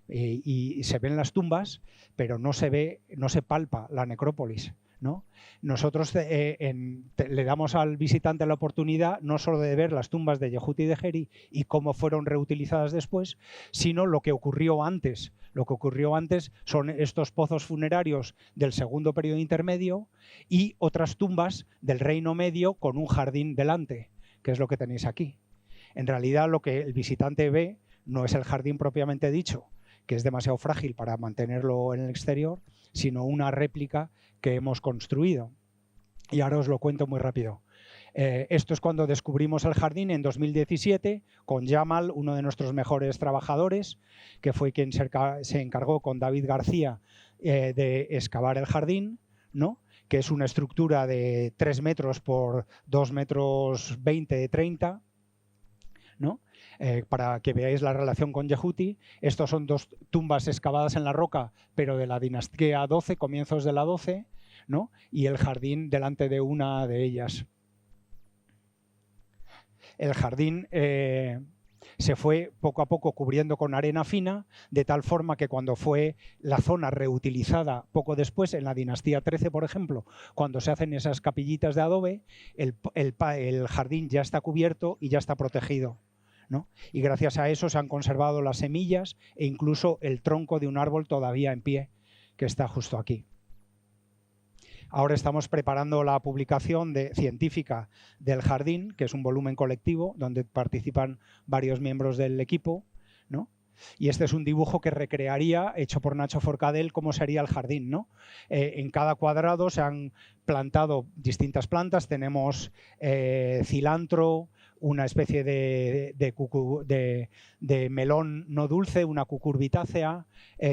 Y se ven las tumbas, pero no se palpa la necrópolis, ¿no? Nosotros le damos al visitante la oportunidad no solo de ver las tumbas de Yehuti y de Geri y cómo fueron reutilizadas después, sino lo que ocurrió antes. Lo que ocurrió antes son estos pozos funerarios del segundo periodo intermedio y otras tumbas del Reino Medio con un jardín delante, que es lo que tenéis aquí. En realidad, lo que el visitante ve no es el jardín propiamente dicho, que es demasiado frágil para mantenerlo en el exterior, sino una réplica que hemos construido. Y ahora os lo cuento muy rápido. Esto es cuando descubrimos el jardín en 2017 con Jamal, uno de nuestros mejores trabajadores, que fue quien se encargó con David García de excavar el jardín, ¿no? Que es una estructura de 3 metros por 2 metros 20 de 30, ¿no? Para que veáis la relación con Yehuti. Estos son 2 tumbas excavadas en la roca, pero de la dinastía 12, comienzos de la 12, ¿no? Y el jardín delante de una de ellas. El jardín se fue poco a poco cubriendo con arena fina, de tal forma que cuando fue la zona reutilizada poco después, en la dinastía 13, por ejemplo, cuando se hacen esas capillitas de adobe, el jardín ya está cubierto y ya está protegido, ¿no? Y gracias a eso se han conservado las semillas e incluso el tronco de un árbol todavía en pie, que está justo aquí. Ahora estamos preparando la publicación científica del jardín, que es un volumen colectivo donde participan varios miembros del equipo, ¿no? Y este es un dibujo que recrearía, hecho por Nacho Forcadell, cómo sería el jardín, ¿no? En cada cuadrado se han plantado distintas plantas. Tenemos cilantro, una especie de melón no dulce, una cucurbitácea.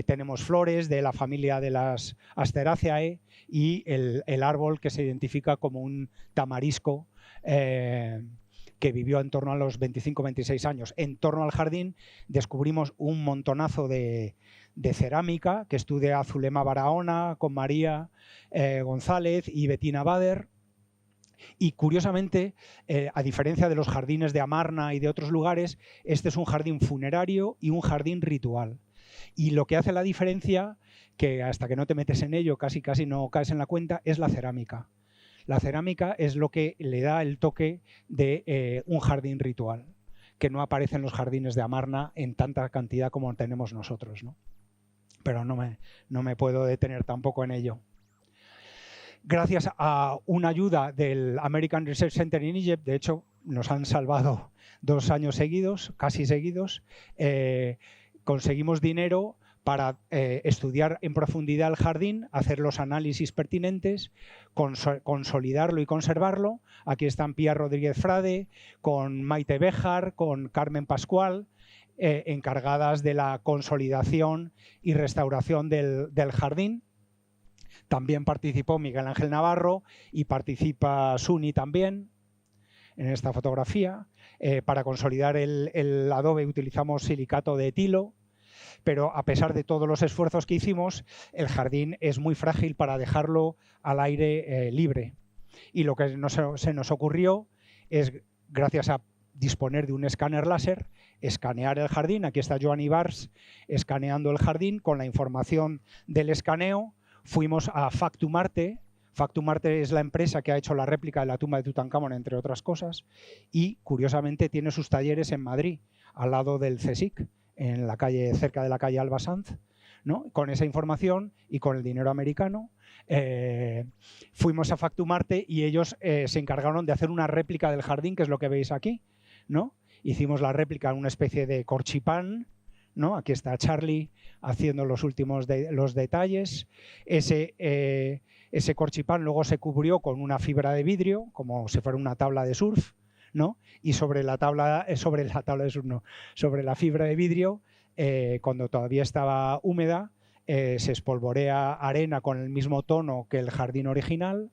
Tenemos flores de la familia de las Asteraceae y el árbol que se identifica como un tamarisco que vivió en torno a los 25-26 años. En torno al jardín descubrimos un montonazo de cerámica que estudia Zulema Barahona con María González y Bettina Bader. Y curiosamente, a diferencia de los jardines de Amarna y de otros lugares, este es un jardín funerario y un jardín ritual. Y lo que hace la diferencia, que hasta que no te metes en ello casi no caes en la cuenta, es la cerámica. La cerámica es lo que le da el toque de un jardín ritual, que no aparece en los jardines de Amarna en tanta cantidad como tenemos nosotros, ¿no? Pero no me puedo detener tampoco en ello. Gracias a una ayuda del American Research Center in Egypt, de hecho nos han salvado 2 años seguidos, casi seguidos, conseguimos dinero para estudiar en profundidad el jardín, hacer los análisis pertinentes, consolidarlo y conservarlo. Aquí están Pía Rodríguez Frade, con Maite Béjar, con Carmen Pascual, encargadas de la consolidación y restauración del jardín. También participó Miguel Ángel Navarro y participa Suni también en esta fotografía. Para consolidar el adobe utilizamos silicato de etilo, pero a pesar de todos los esfuerzos que hicimos, el jardín es muy frágil para dejarlo al aire libre. Y lo que se nos ocurrió es, gracias a disponer de un escáner láser, escanear el jardín. Aquí está Joan Ibars escaneando el jardín. Con la información del escaneo fuimos a Factumarte. Factumarte es la empresa que ha hecho la réplica de la tumba de Tutankamón, entre otras cosas, y curiosamente tiene sus talleres en Madrid, al lado del CSIC, en la calle, cerca de la calle Alba Sanz, ¿no? Con esa información y con el dinero americano fuimos a Factumarte y ellos se encargaron de hacer una réplica del jardín, que es lo que veis aquí, ¿no? Hicimos la réplica en una especie de corchipán, ¿no? Aquí está Charlie haciendo los últimos los detalles. Ese corchipán luego se cubrió con una fibra de vidrio, como si fuera una tabla de surf, ¿no? Y sobre la fibra de vidrio, cuando todavía estaba húmeda, se espolvorea arena con el mismo tono que el jardín original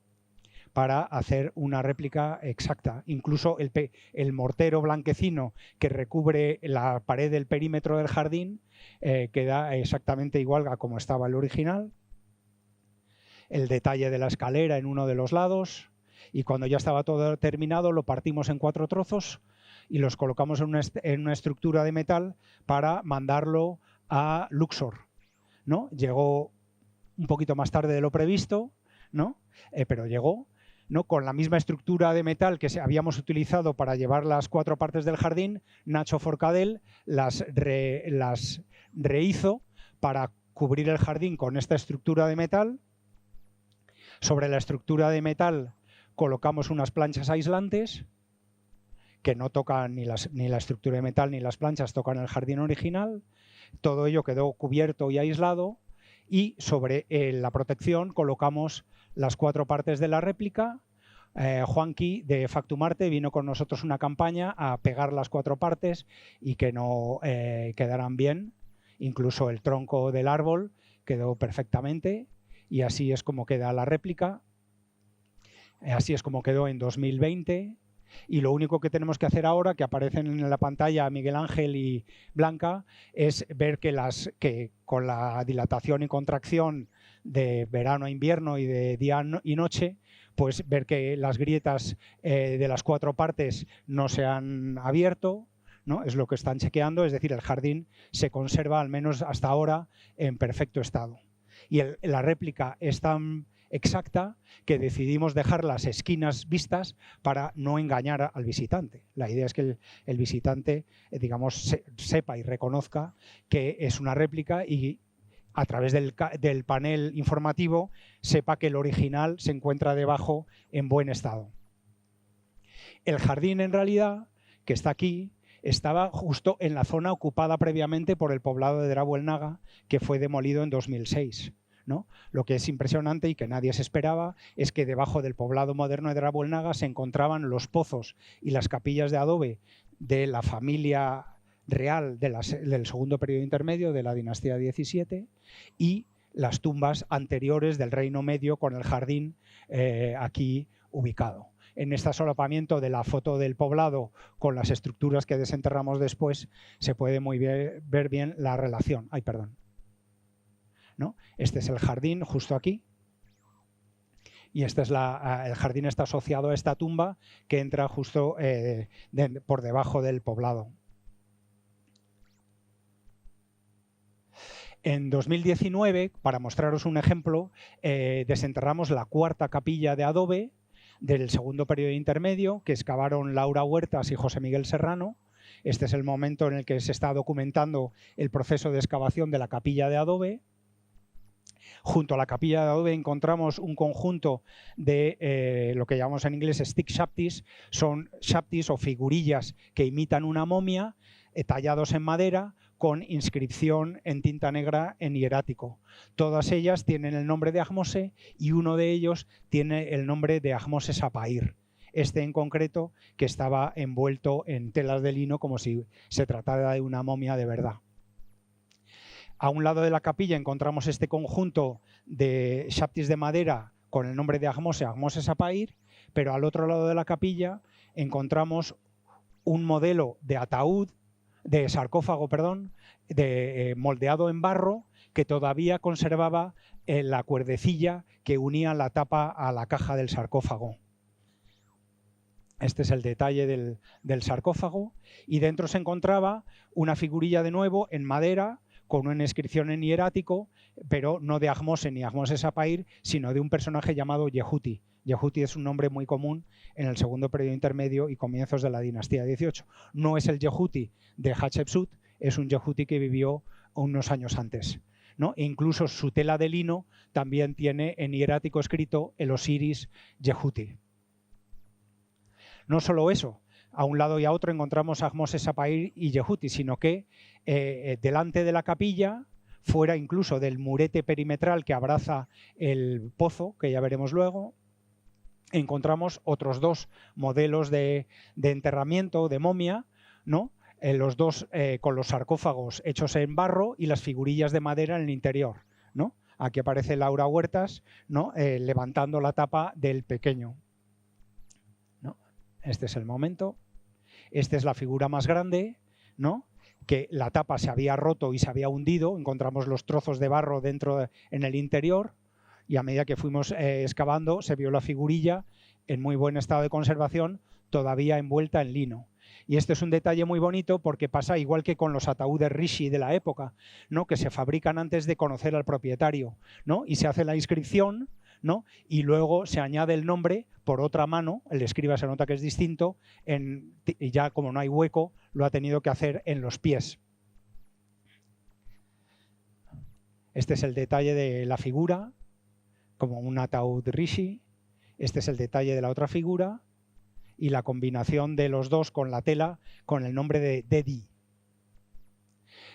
para hacer una réplica exacta. Incluso el mortero blanquecino que recubre la pared del perímetro del jardín queda exactamente igual a como estaba el original. El detalle de la escalera en uno de los lados. Y cuando ya estaba todo terminado, lo partimos en 4 trozos y los colocamos en una estructura de metal para mandarlo a Luxor, ¿no? Llegó un poquito más tarde de lo previsto, ¿no? Pero llegó, ¿no? Con la misma estructura de metal que habíamos utilizado para llevar las 4 partes del jardín. Nacho Forcadell las rehizo para cubrir el jardín con esta estructura de metal. Sobre la estructura de metal colocamos unas planchas aislantes que no tocan ni la estructura de metal ni las planchas tocan el jardín original. Todo ello quedó cubierto y aislado, y sobre la protección colocamos las 4 partes de la réplica. Juanqui de Factumarte vino con nosotros una campaña a pegar las 4 partes y que no quedaran bien. Incluso el tronco del árbol quedó perfectamente, y así es como queda la réplica. Así es como quedó en 2020, y lo único que tenemos que hacer ahora, que aparecen en la pantalla Miguel Ángel y Blanca, es ver que con la dilatación y contracción de verano a invierno y de día y noche, pues ver que las grietas de las 4 partes no se han abierto, ¿no? Es lo que están chequeando, es decir, el jardín se conserva, al menos hasta ahora, en perfecto estado. Y la réplica es tan exacta que decidimos dejar las esquinas vistas para no engañar al visitante. La idea es que el visitante, digamos, sepa y reconozca que es una réplica, y a través del panel informativo sepa que el original se encuentra debajo en buen estado. El jardín, en realidad, que está aquí, estaba justo en la zona ocupada previamente por el poblado de Drabuelnaga, que fue demolido en 2006. ¿No? Lo que es impresionante y que nadie se esperaba es que debajo del poblado moderno de Drabuelnaga se encontraban los pozos y las capillas de adobe de la familia real del segundo periodo intermedio de la dinastía XVII y las tumbas anteriores del Reino Medio, con el jardín aquí ubicado. en este solapamiento de la foto del poblado con las estructuras que desenterramos después, se puede ver bien la relación. Ay, perdón. ¿No? Este es el jardín justo aquí. Y este es el jardín está asociado a esta tumba que entra justo por debajo del poblado. En 2019, para mostraros un ejemplo, desenterramos la cuarta capilla de adobe del segundo periodo intermedio que excavaron Laura Huertas y José Miguel Serrano. Este es el momento en el que se está documentando el proceso de excavación de la capilla de adobe. Junto a la capilla de adobe encontramos un conjunto de lo que llamamos en inglés stick shaptis. Son shaptis o figurillas que imitan una momia, tallados en madera, con inscripción en tinta negra en hierático. Todas ellas tienen el nombre de Ahmose y uno de ellos tiene el nombre de Ahmose Sapair. Este en concreto que estaba envuelto en telas de lino como si se tratara de una momia de verdad. A un lado de la capilla encontramos este conjunto de shaptis de madera con el nombre de Ahmose Sapair, pero al otro lado de la capilla encontramos un modelo de ataúd, de sarcófago, perdón, moldeado en barro que todavía conservaba la cuerdecilla que unía la tapa a la caja del sarcófago. Este es el detalle del sarcófago y dentro se encontraba una figurilla de nuevo en madera con una inscripción en hierático, pero no de Ahmose ni Ahmose Sapair, sino de un personaje llamado Yehuti. Yehuti es un nombre muy común en el segundo periodo intermedio y comienzos de la dinastía 18. No es el Yehuti de Hatshepsut, es un Yehuti que vivió unos años antes, ¿no? E incluso su tela de lino también tiene en hierático escrito el Osiris Yehuti. No solo eso, a un lado y a otro encontramos Ahmose Sapair y Yehuti, sino que delante de la capilla, fuera incluso del murete perimetral que abraza el pozo, que ya veremos luego, encontramos otros dos modelos de enterramiento, de momia, ¿no? Los dos con los sarcófagos hechos en barro y las figurillas de madera en el interior, ¿no? Aquí aparece Laura Huertas, ¿no? Levantando la tapa del pequeño, ¿no? Este es el momento. Esta es la figura más grande, ¿no? Que la tapa se había roto y se había hundido. Encontramos los trozos de barro dentro en el interior. Y a medida que fuimos excavando se vio la figurilla en muy buen estado de conservación, todavía envuelta en lino. Y este es un detalle muy bonito porque pasa igual que con los ataúdes rishi de la época, ¿no? Que se fabrican antes de conocer al propietario, ¿no? Y se hace la inscripción, ¿no? Y luego se añade el nombre por otra mano, el escriba se nota que es distinto, y ya como no hay hueco, lo ha tenido que hacer en los pies. Este es el detalle de la figura, como un ataúd rishi. Este es el detalle de la otra figura y la combinación de los dos con la tela con el nombre de Dedi,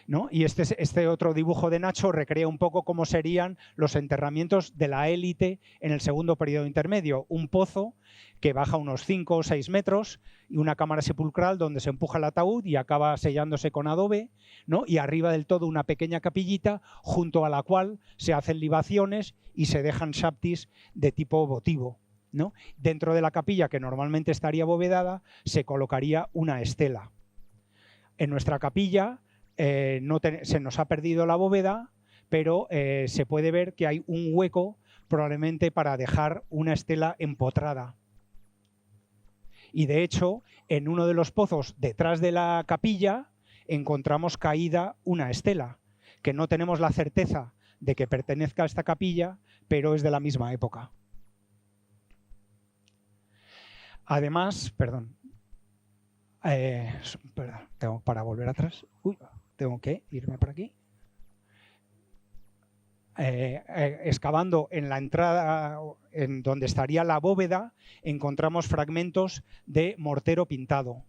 ¿no? Y este otro dibujo de Nacho recrea un poco cómo serían los enterramientos de la élite en el segundo periodo intermedio. Un pozo que baja unos 5 o 6 metros y una cámara sepulcral donde se empuja el ataúd y acaba sellándose con adobe, ¿no? Y arriba del todo una pequeña capillita junto a la cual se hacen libaciones y se dejan shaptis de tipo votivo, ¿no? Dentro de la capilla, que normalmente estaría abovedada, se colocaría una estela. En nuestra capilla se nos ha perdido la bóveda, pero se puede ver que hay un hueco probablemente para dejar una estela empotrada. Y de hecho, en uno de los pozos detrás de la capilla encontramos caída una estela, que no tenemos la certeza de que pertenezca a esta capilla, pero es de la misma época. Además, perdón, tengo para volver atrás. Tengo que irme por aquí. Excavando en la entrada, en donde estaría la bóveda, encontramos fragmentos de mortero pintado,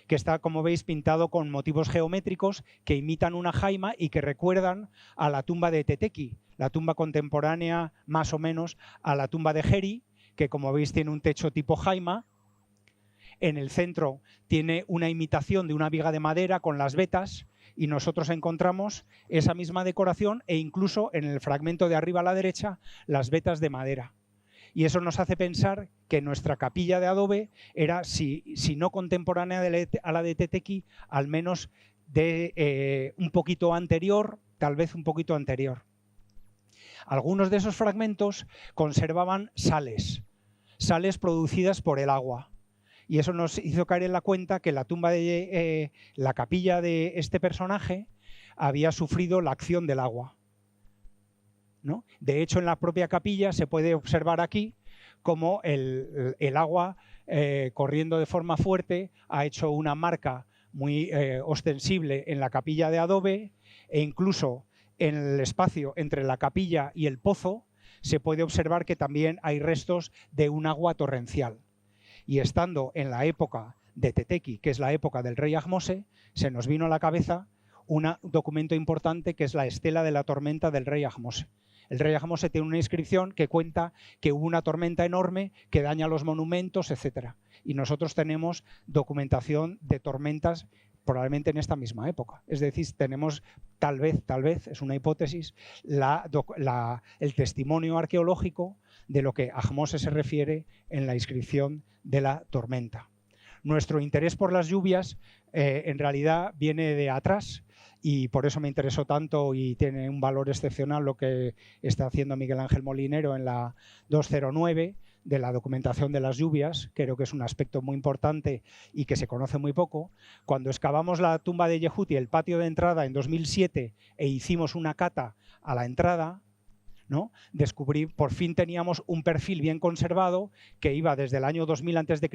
que está, como veis, pintado con motivos geométricos que imitan una jaima y que recuerdan a la tumba de Teteki, la tumba contemporánea más o menos a la tumba de Geri, que como veis tiene un techo tipo jaima. En el centro tiene una imitación de una viga de madera con las vetas y nosotros encontramos esa misma decoración e incluso en el fragmento de arriba a la derecha las vetas de madera. Y eso nos hace pensar que nuestra capilla de adobe era, si no contemporánea a la de Tetequi, al menos de un poquito anterior, tal vez un poquito anterior. Algunos de esos fragmentos conservaban sales producidas por el agua. Y eso nos hizo caer en la cuenta que la capilla de este personaje había sufrido la acción del agua, ¿no? De hecho, en la propia capilla se puede observar aquí cómo el agua corriendo de forma fuerte ha hecho una marca muy ostensible en la capilla de adobe, e incluso en el espacio entre la capilla y el pozo se puede observar que también hay restos de un agua torrencial. Y estando en la época de Tetequi, que es la época del rey Ahmose, se nos vino a la cabeza un documento importante que es la estela de la tormenta del rey Ahmose. El rey Ahmose tiene una inscripción que cuenta que hubo una tormenta enorme que daña los monumentos, etc. Y nosotros tenemos documentación de tormentas probablemente en esta misma época. Es decir, tenemos tal vez, es una hipótesis, el testimonio arqueológico de lo que Ahmose se refiere en la inscripción de la tormenta. Nuestro interés por las lluvias en realidad viene de atrás, y por eso me interesó tanto y tiene un valor excepcional lo que está haciendo Miguel Ángel Molinero en la 209 de la documentación de las lluvias. Creo que es un aspecto muy importante y que se conoce muy poco. Cuando excavamos la tumba de Yehuti, el patio de entrada, en 2007, e hicimos una cata a la entrada, ¿no? Descubrí, por fin teníamos un perfil bien conservado que iba desde el año 2000 a.C.,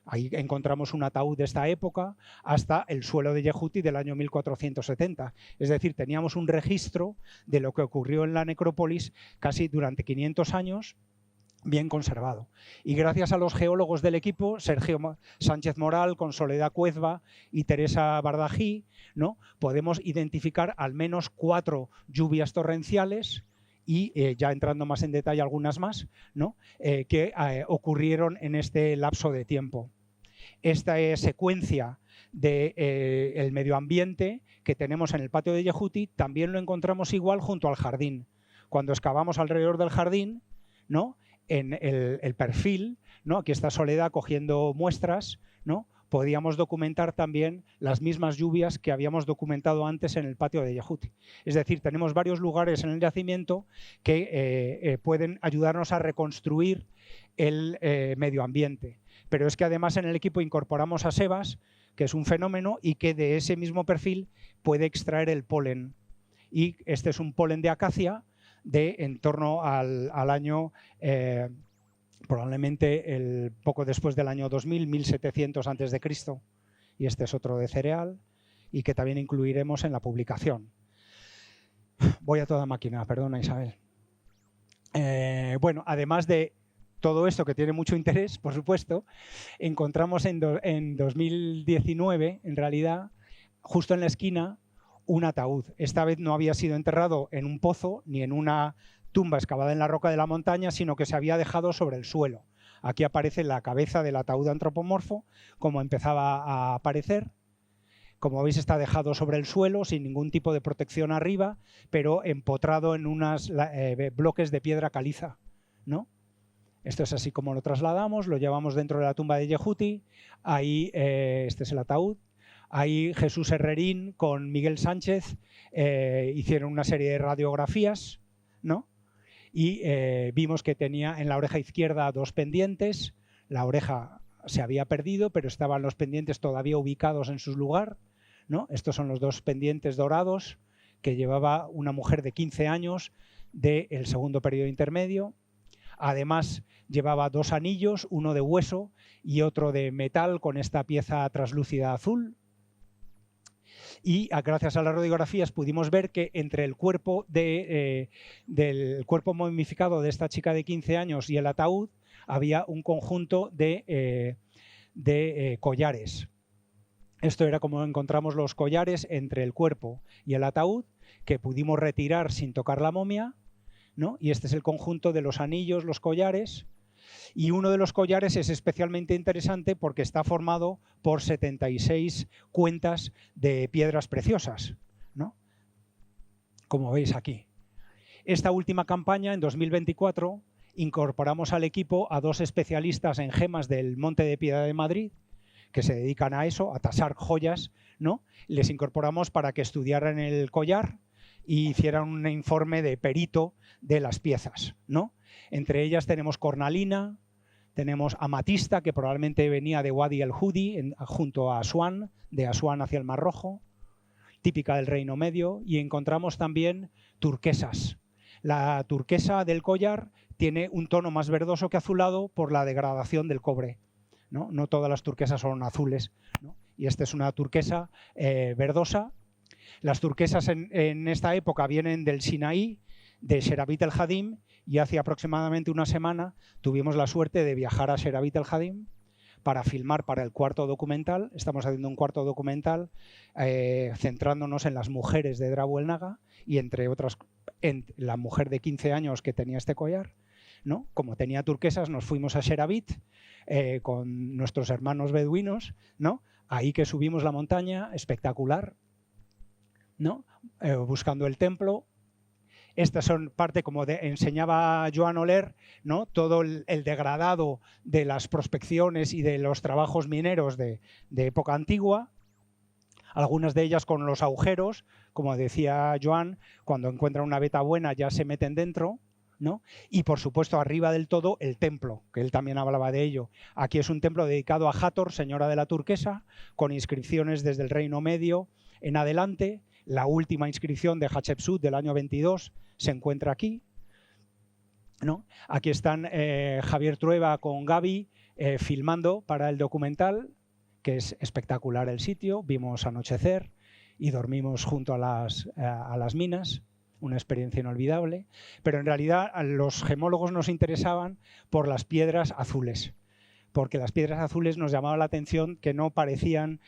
ahí encontramos un ataúd de esta época, hasta el suelo de Yehuti del año 1470. Es decir, teníamos un registro de lo que ocurrió en la necrópolis casi durante 500 años, bien conservado. Y gracias a los geólogos del equipo, Sergio Sánchez Moral, con Soledad Cuezba y Teresa Bardají, ¿no? Podemos identificar al menos 4 lluvias torrenciales, y ya entrando más en detalle algunas más, ¿no? Que ocurrieron en este lapso de tiempo. Esta secuencia del medio ambiente que tenemos en el patio de Yehuti también lo encontramos igual junto al jardín. Cuando excavamos alrededor del jardín, ¿no? En el perfil, ¿no? Aquí está Soledad cogiendo muestras, ¿no? Podíamos documentar también las mismas lluvias que habíamos documentado antes en el patio de Yehuti. Es decir, tenemos varios lugares en el yacimiento que pueden ayudarnos a reconstruir el medio ambiente. Pero es que además en el equipo incorporamos a Sebas, que es un fenómeno y que de ese mismo perfil puede extraer el polen. Y este es un polen de acacia de en torno al año... probablemente poco después del año 2000, 1700 a.C. Y este es otro de cereal y que también incluiremos en la publicación. Voy a toda máquina, perdona Isabel. Bueno, además de todo esto que tiene mucho interés, por supuesto, encontramos en 2019, en realidad, justo en la esquina, un ataúd. Esta vez no había sido enterrado en un pozo ni en una tumba excavada en la roca de la montaña, sino que se había dejado sobre el suelo. Aquí aparece la cabeza del ataúd antropomorfo, como empezaba a aparecer. Como veis, está dejado sobre el suelo, sin ningún tipo de protección arriba, pero empotrado en unos bloques de piedra caliza, ¿no? Esto es así como lo trasladamos, lo llevamos dentro de la tumba de Yehuti. Ahí, este es el ataúd. Ahí Jesús Herrerín con Miguel Sánchez hicieron una serie de radiografías, ¿no? Y vimos que tenía en la oreja izquierda 2 pendientes. La oreja se había perdido, pero estaban los pendientes todavía ubicados en su lugar, ¿no? Estos son los 2 pendientes dorados que llevaba una mujer de 15 años del segundo periodo intermedio. Además, llevaba 2 anillos, uno de hueso y otro de metal con esta pieza translúcida azul. Y gracias a las radiografías pudimos ver que entre el cuerpo del cuerpo momificado de esta chica de 15 años y el ataúd había un conjunto de collares. Esto era como encontramos los collares entre el cuerpo y el ataúd, que pudimos retirar sin tocar la momia, ¿no? Y este es el conjunto de los anillos, los collares. Y uno de los collares es especialmente interesante porque está formado por 76 cuentas de piedras preciosas, ¿no? Como veis aquí. Esta última campaña, en 2024, incorporamos al equipo a 2 especialistas en gemas del Monte de Piedad de Madrid, que se dedican a eso, a tasar joyas, ¿no? Les incorporamos para que estudiaran el collar y hicieran un informe de perito de las piezas, ¿no? Entre ellas tenemos cornalina, tenemos amatista, que probablemente venía de Wadi el Hudi, junto a Asuán, de Asuán hacia el Mar Rojo, típica del Reino Medio, y encontramos también turquesas. La turquesa del collar tiene un tono más verdoso que azulado por la degradación del cobre. No todas las turquesas son azules, ¿no? Y esta es una turquesa verdosa. Las turquesas en esta época vienen del Sinaí, de Sherabit el Hadim, y hace aproximadamente una semana tuvimos la suerte de viajar a Sherabit el Hadim para filmar para el 4º documental. Estamos haciendo un 4º documental centrándonos en las mujeres de Drabu el Naga y entre otras en la mujer de 15 años que tenía este collar, ¿no? Como tenía turquesas, nos fuimos a Sherabit con nuestros hermanos beduinos, ¿no? Ahí que subimos la montaña, espectacular, ¿no? Buscando el templo. Estas son parte, como enseñaba Joan Oler, ¿no? Todo el degradado de las prospecciones y de los trabajos mineros de época antigua. Algunas de ellas con los agujeros, como decía Joan, cuando encuentran una veta buena ya se meten dentro, ¿no? Y por supuesto arriba del todo el templo, que él también hablaba de ello. Aquí es un templo dedicado a Hathor, señora de la turquesa, con inscripciones desde el Reino Medio en adelante. La última inscripción de Hatshepsut del año 22 se encuentra aquí, ¿no? Aquí están Javier Trueba con Gaby filmando para el documental, que es espectacular el sitio. Vimos anochecer y dormimos junto a las minas. Una experiencia inolvidable, pero en realidad a los gemólogos nos interesaban por las piedras azules, porque las piedras azules nos llamaba la atención que no parecían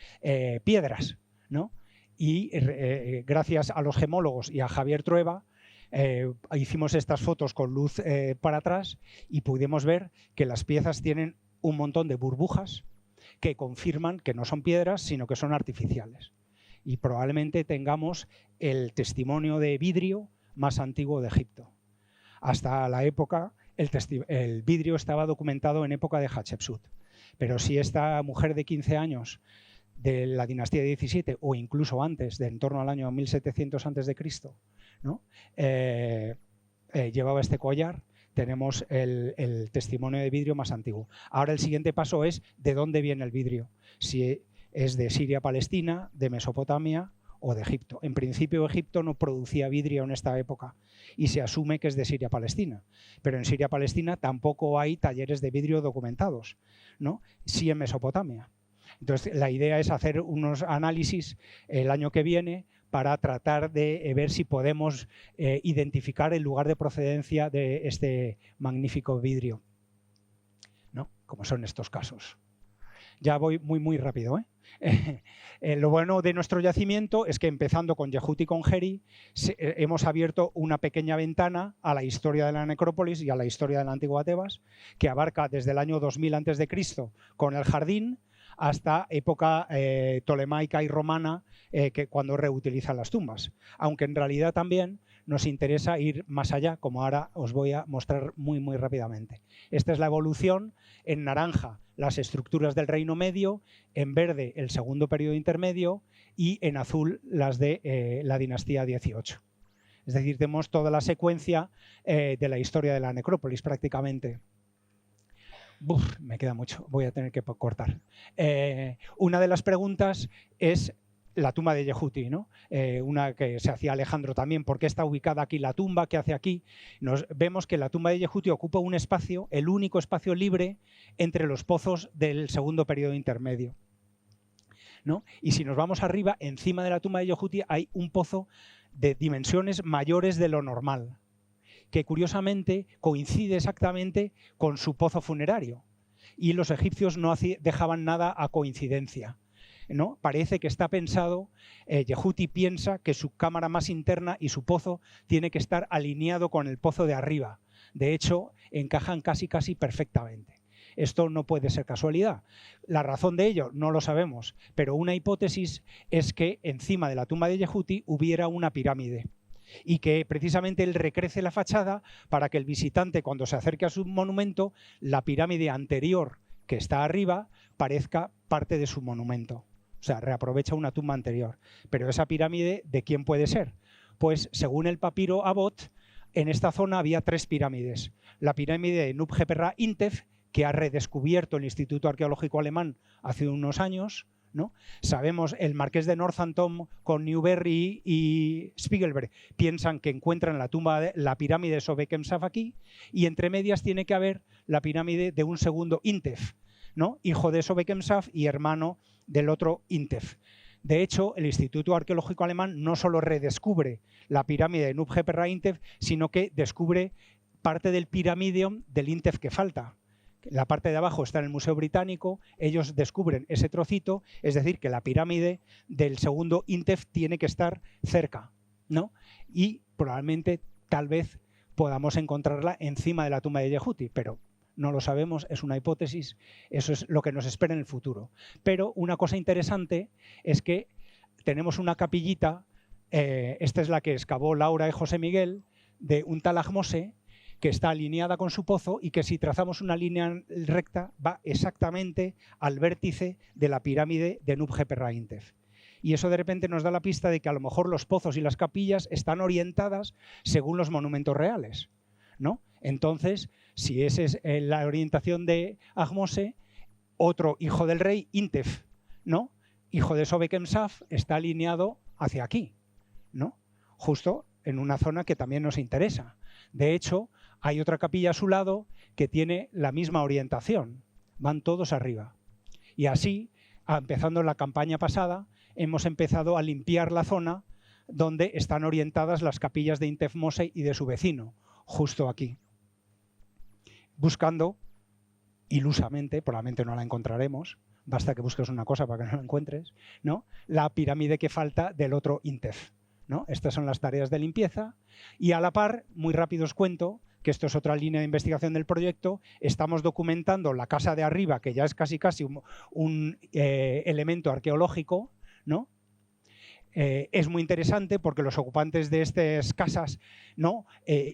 piedras, ¿no? Y gracias a los gemólogos y a Javier Trueba hicimos estas fotos con luz para atrás y pudimos ver que las piezas tienen un montón de burbujas que confirman que no son piedras, sino que son artificiales. Y probablemente tengamos el testimonio de vidrio más antiguo de Egipto. Hasta la época, el vidrio estaba documentado en época de Hatshepsut. Pero si esta mujer de 15 años de la dinastía 17 o incluso antes, de en torno al año 1700 a.C., ¿no? Llevaba este collar, tenemos el testimonio de vidrio más antiguo. Ahora el siguiente paso es de dónde viene el vidrio. Si es de Siria-Palestina, de Mesopotamia o de Egipto. En principio Egipto no producía vidrio en esta época y se asume que es de Siria-Palestina. Pero en Siria-Palestina tampoco hay talleres de vidrio documentados, ¿no? Sí en Mesopotamia. Entonces la idea es hacer unos análisis el año que viene para tratar de ver si podemos identificar el lugar de procedencia de este magnífico vidrio, ¿no? Como son estos casos. Ya voy muy rápido, lo bueno de nuestro yacimiento es que empezando con Yehuti y con Geri hemos abierto una pequeña ventana a la historia de la necrópolis y a la historia de la antigua Tebas, que abarca desde el año 2000 a.C. con el jardín hasta época tolemaica y romana, que cuando reutilizan las tumbas. Aunque en realidad también nos interesa ir más allá, como ahora os voy a mostrar muy rápidamente. Esta es la evolución. En naranja las estructuras del Reino Medio, en verde el segundo periodo intermedio y en azul las de la dinastía 18. Es decir, tenemos toda la secuencia de la historia de la necrópolis prácticamente. Me queda mucho, voy a tener que cortar. Una de las preguntas es la tumba de Yehuti, ¿no? Una que se hacía Alejandro también, ¿por qué está ubicada aquí la tumba? ¿Qué hace aquí? Vemos que la tumba de Yehuti ocupa un espacio, el único espacio libre entre los pozos del segundo periodo intermedio, ¿no? Y si nos vamos arriba, encima de la tumba de Yehuti hay un pozo de dimensiones mayores de lo normal, que curiosamente coincide exactamente con su pozo funerario. Y los egipcios no dejaban nada a coincidencia, ¿no? Parece que está pensado, Yehuti piensa que su cámara más interna y su pozo tiene que estar alineado con el pozo de arriba. De hecho, encajan casi perfectamente. Esto no puede ser casualidad. La razón de ello no lo sabemos, pero una hipótesis es que encima de la tumba de Yehuti hubiera una pirámide. y que precisamente él recrece la fachada para que el visitante, cuando se acerque a su monumento, la pirámide anterior que está arriba parezca parte de su monumento. O sea, reaprovecha una tumba anterior. Pero esa pirámide, ¿de quién puede ser? Pues según el papiro Abbott, en esta zona había 3 pirámides. La pirámide de Nubjeperra-Intef, que ha redescubierto el Instituto Arqueológico Alemán hace unos años, ¿no? Sabemos, el marqués de Northampton con Newberry y Spiegelberg piensan que encuentran la pirámide de Sobekemsaf aquí, y entre medias tiene que haber la pirámide de un segundo Intef, ¿no? Hijo de Sobekemsaf y hermano del otro Intef. De hecho, el Instituto Arqueológico Alemán no solo redescubre la pirámide de Nubjeperra-Intef, sino que descubre parte del piramidion del Intef que falta. La parte de abajo está en el Museo Británico, ellos descubren ese trocito, es decir, que la pirámide del segundo Intef tiene que estar cerca, ¿no? Y probablemente, tal vez, podamos encontrarla encima de la tumba de Yehuti, pero no lo sabemos, es una hipótesis, eso es lo que nos espera en el futuro. Pero una cosa interesante es que tenemos una capillita, esta es la que excavó Laura y José Miguel, de un tal Ahmose, que está alineada con su pozo y que si trazamos una línea recta va exactamente al vértice de la pirámide de Nubjeperra-Intef. Y eso de repente nos da la pista de que a lo mejor los pozos y las capillas están orientadas según los monumentos reales, ¿no? Entonces, si esa es la orientación de Ahmose, otro hijo del rey, Intef, ¿no? Hijo de Sobekemsaf, está alineado hacia aquí, ¿no? Justo en una zona que también nos interesa. De hecho, hay otra capilla a su lado que tiene la misma orientación. Van todos arriba. Y así, empezando la campaña pasada, hemos empezado a limpiar la zona donde están orientadas las capillas de Intef Mose y de su vecino, justo aquí. Buscando, ilusamente, probablemente no la encontraremos, basta que busques una cosa para que no la encuentres, ¿no? La pirámide que falta del otro Intef, ¿no? Estas son las tareas de limpieza y a la par, muy rápido os cuento, que esto es otra línea de investigación del proyecto, estamos documentando la casa de arriba, que ya es casi un elemento arqueológico, ¿no? Es muy interesante porque los ocupantes de estas casas, ¿no?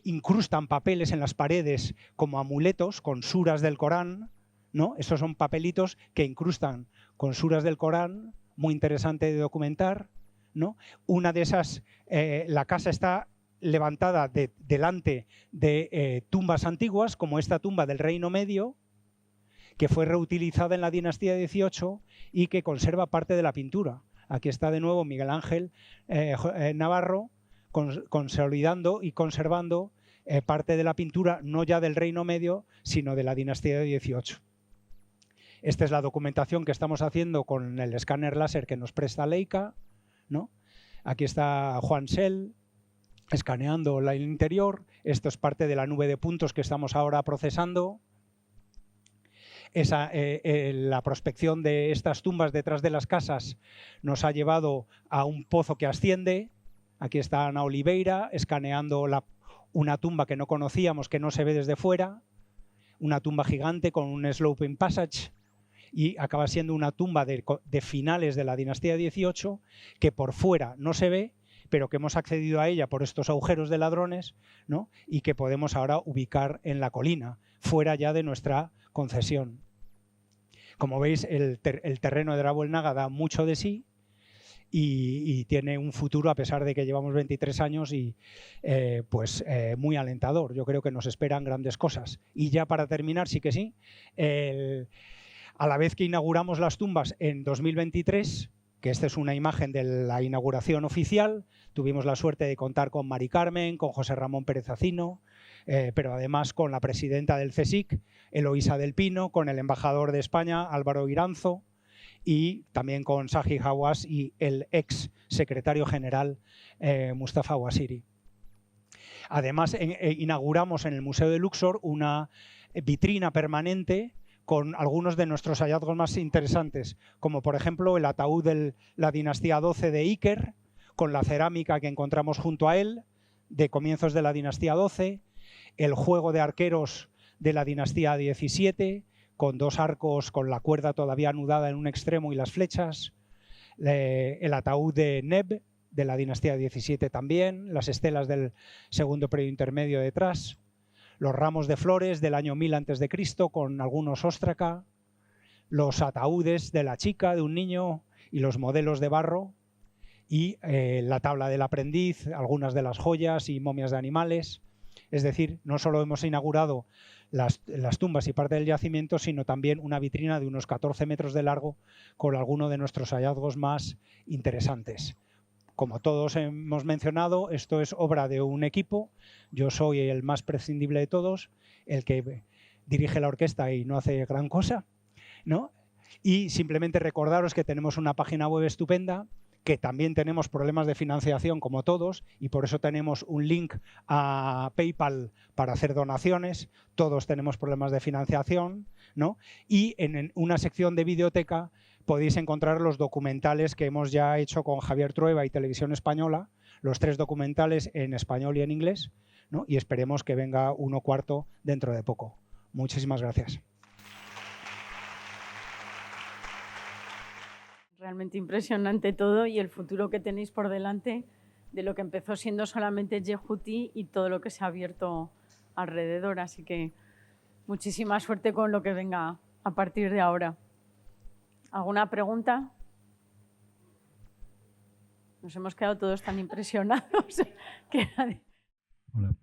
Incrustan papeles en las paredes como amuletos con suras del Corán, ¿no? Estos son papelitos que incrustan con suras del Corán, muy interesante de documentar, ¿no? Una de esas, la casa está levantada delante de tumbas antiguas, como esta tumba del Reino Medio, que fue reutilizada en la dinastía XVIII y que conserva parte de la pintura. Aquí está de nuevo Miguel Ángel Navarro consolidando y conservando parte de la pintura, no ya del Reino Medio, sino de la dinastía XVIII. Esta es la documentación que estamos haciendo con el escáner láser que nos presta Leica, ¿no? Aquí está Juan Sell escaneando el interior. Esto es parte de la nube de puntos que estamos ahora procesando. La prospección de estas tumbas detrás de las casas nos ha llevado a un pozo que asciende. Aquí está Ana Oliveira escaneando una tumba que no conocíamos, que no se ve desde fuera, una tumba gigante con un sloping passage, y acaba siendo una tumba de finales de la dinastía XVIII que por fuera no se ve, pero que hemos accedido a ella por estos agujeros de ladrones, ¿no? Y que podemos ahora ubicar en la colina, fuera ya de nuestra concesión. Como veis, el terreno de Rabuelnaga da mucho de sí y tiene un futuro, a pesar de que llevamos 23 años, y muy alentador. Yo creo que nos esperan grandes cosas. Y ya para terminar, sí que sí, a la vez que inauguramos las tumbas en 2023, que esta es una imagen de la inauguración oficial, tuvimos la suerte de contar con Mari Carmen, con José Ramón Pérez Acino, pero además con la presidenta del CSIC, Eloísa del Pino, con el embajador de España, Álvaro Iranzo, y también con Saji Hawass y el ex secretario general Mustafa Wasiri. Además, inauguramos en el Museo de Luxor una vitrina permanente con algunos de nuestros hallazgos más interesantes, como por ejemplo el ataúd de la dinastía XII de Iker, con la cerámica que encontramos junto a él, de comienzos de la dinastía XII, el juego de arqueros de la dinastía XVII, con 2 arcos con la cuerda todavía anudada en un extremo y las flechas, el ataúd de Neb, de la dinastía 17 también, las estelas del segundo periodo intermedio detrás, los ramos de flores del año 1000 a.C. con algunos óstraca, los ataúdes de la chica, de un niño y los modelos de barro y la tabla del aprendiz, algunas de las joyas y momias de animales. Es decir, no solo hemos inaugurado las tumbas y parte del yacimiento, sino también una vitrina de unos 14 metros de largo con algunos de nuestros hallazgos más interesantes. Como todos hemos mencionado, esto es obra de un equipo. Yo soy el más prescindible de todos, el que dirige la orquesta y no hace gran cosa, ¿no? Y simplemente recordaros que tenemos una página web estupenda, que también tenemos problemas de financiación como todos y por eso tenemos un link a PayPal para hacer donaciones. Todos tenemos problemas de financiación, ¿no? Y en una sección de videoteca podéis encontrar los documentales que hemos ya hecho con Javier Trueba y Televisión Española, los 3 documentales en español y en inglés, ¿no? Y esperemos que venga uno cuarto dentro de poco. Muchísimas gracias. Realmente impresionante todo y el futuro que tenéis por delante de lo que empezó siendo solamente Yehuti y todo lo que se ha abierto alrededor. Así que muchísima suerte con lo que venga a partir de ahora. ¿Alguna pregunta? Nos hemos quedado todos tan impresionados que... Hola,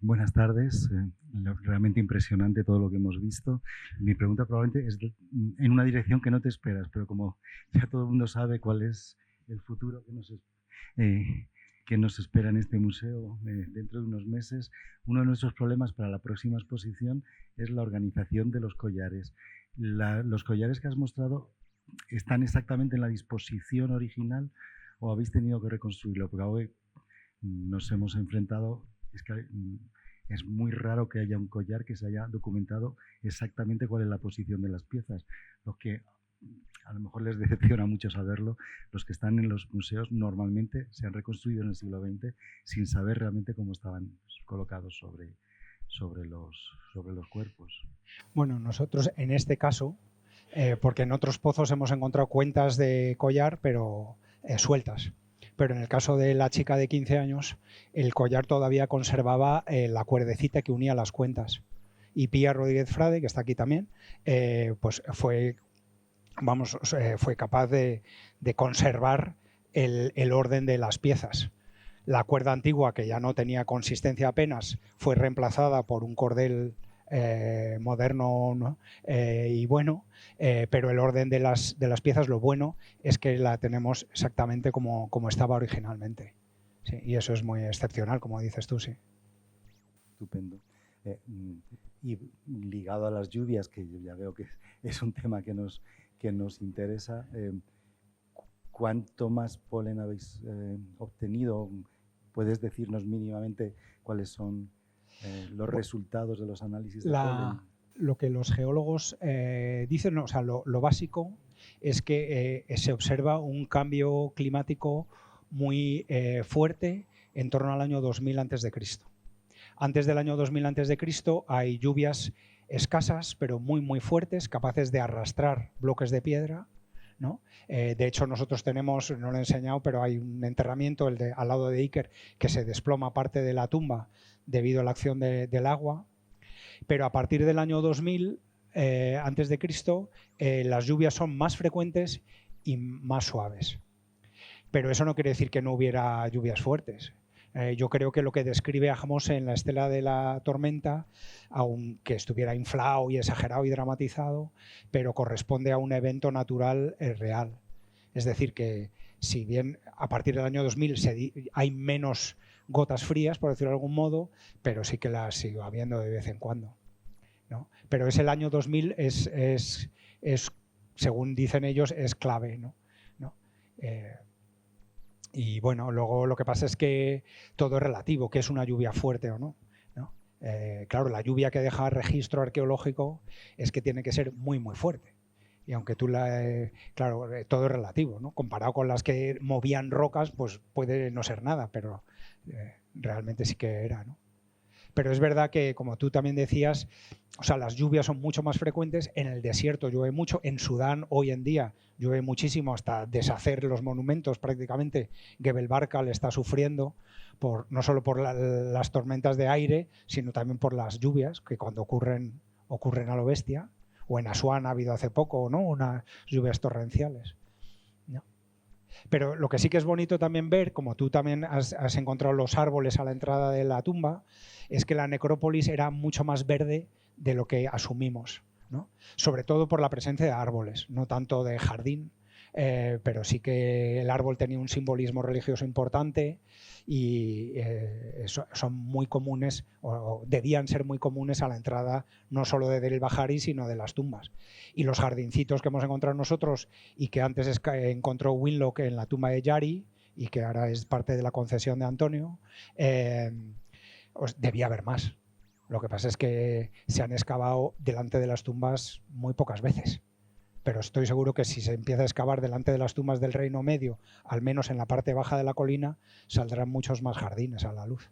buenas tardes. Realmente impresionante todo lo que hemos visto. Mi pregunta probablemente es en una dirección que no te esperas, pero como ya todo el mundo sabe cuál es el futuro que nos espera en este museo dentro de unos meses, uno de nuestros problemas para la próxima exposición es la organización de los collares. ¿Los collares que has mostrado están exactamente en la disposición original o habéis tenido que reconstruirlo? Porque hoy nos hemos enfrentado... Es que es muy raro que haya un collar que se haya documentado exactamente cuál es la posición de las piezas. Los que a lo mejor les decepciona mucho saberlo, los que están en los museos normalmente se han reconstruido en el siglo XX sin saber realmente cómo estaban colocados sobre los cuerpos. Bueno, nosotros en este caso, porque en otros pozos hemos encontrado cuentas de collar, pero sueltas. Pero en el caso de la chica de 15 años, el collar todavía conservaba la cuerdecita que unía las cuentas. Y Pía Rodríguez Frade, que está aquí también, pues fue capaz de conservar el orden de las piezas. La cuerda antigua, que ya no tenía consistencia apenas, fue reemplazada por un cordel moderno, ¿no? Y bueno, pero el orden de las piezas, lo bueno es que la tenemos exactamente como estaba originalmente. Sí, y eso es muy excepcional, como dices tú, sí. Estupendo. Y ligado a las lluvias, que yo ya veo que es un tema que nos interesa, ¿cuánto más polen habéis obtenido? ¿Puedes decirnos mínimamente cuáles son los resultados de los análisis de polen? Lo que los geólogos dicen, o sea, lo básico es que se observa un cambio climático muy fuerte en torno al año 2000 a.C. Antes del año 2000 a.C. hay lluvias escasas, pero muy, muy fuertes, capaces de arrastrar bloques de piedra, ¿no? De hecho, nosotros tenemos, no lo he enseñado, pero hay un enterramiento, al lado de Iker, que se desploma parte de la tumba debido a la acción del agua. Pero a partir del año 2000 antes de Cristo, las lluvias son más frecuentes y más suaves. Pero eso no quiere decir que no hubiera lluvias fuertes. Yo creo que lo que describe Ahmose en la estela de la tormenta, aunque estuviera inflado y exagerado y dramatizado, pero corresponde a un evento natural real. Es decir, que si bien a partir del año 2000 hay menos gotas frías, por decirlo de algún modo, pero sí que las sigue habiendo de vez en cuando, ¿no? Pero el año 2000 es según dicen ellos, es clave, ¿no? Y bueno, luego lo que pasa es que todo es relativo, que es una lluvia fuerte o no, ¿no? Claro, la lluvia que deja registro arqueológico es que tiene que ser muy, muy fuerte. Y aunque tú claro, todo es relativo, ¿no? Comparado con las que movían rocas, pues puede no ser nada, pero realmente sí que era, ¿no? Pero es verdad que, como tú también decías, o sea, las lluvias son mucho más frecuentes. En el desierto llueve mucho. En Sudán hoy en día llueve muchísimo hasta deshacer los monumentos prácticamente. Gebel Barkal está sufriendo no solo por las tormentas de aire, sino también por las lluvias que cuando ocurren a lo bestia. O en Asuán ha habido hace poco, ¿no?, unas lluvias torrenciales. ¿No? Pero lo que sí que es bonito también ver, como tú también has encontrado los árboles a la entrada de la tumba, es que la necrópolis era mucho más verde de lo que asumimos, ¿no? Sobre todo por la presencia de árboles, no tanto de jardín, pero sí que el árbol tenía un simbolismo religioso importante y son muy comunes, o debían ser muy comunes a la entrada no solo de Deir el-Bahari, sino de las tumbas. Y los jardincitos que hemos encontrado nosotros y que antes encontró Winlock en la tumba de Yari y que ahora es parte de la concesión de Antonio, debía haber más. Lo que pasa es que se han excavado delante de las tumbas muy pocas veces. Pero estoy seguro que si se empieza a excavar delante de las tumbas del Reino Medio, al menos en la parte baja de la colina, saldrán muchos más jardines a la luz.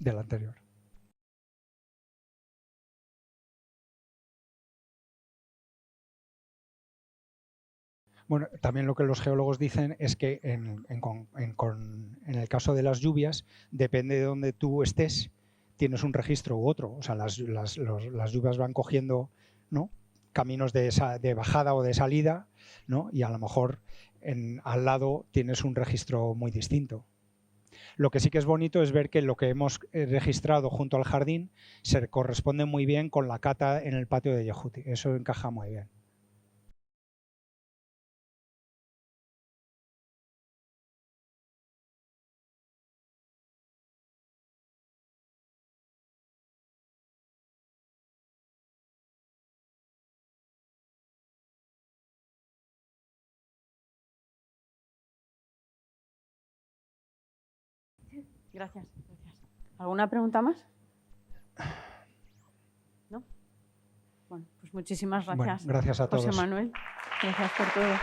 Del anterior. Bueno, también lo que los geólogos dicen es que en el caso de las lluvias, depende de donde tú estés, tienes un registro u otro. O sea, las lluvias van cogiendo, ¿no?, caminos de bajada o de salida, ¿no?, y a lo mejor al lado tienes un registro muy distinto. Lo que sí que es bonito es ver que lo que hemos registrado junto al jardín se corresponde muy bien con la cata en el patio de Yehuti. Eso encaja muy bien. Gracias. ¿Alguna pregunta más? ¿No? Bueno, pues muchísimas gracias. Bueno, gracias a todos. José Manuel, gracias por todo.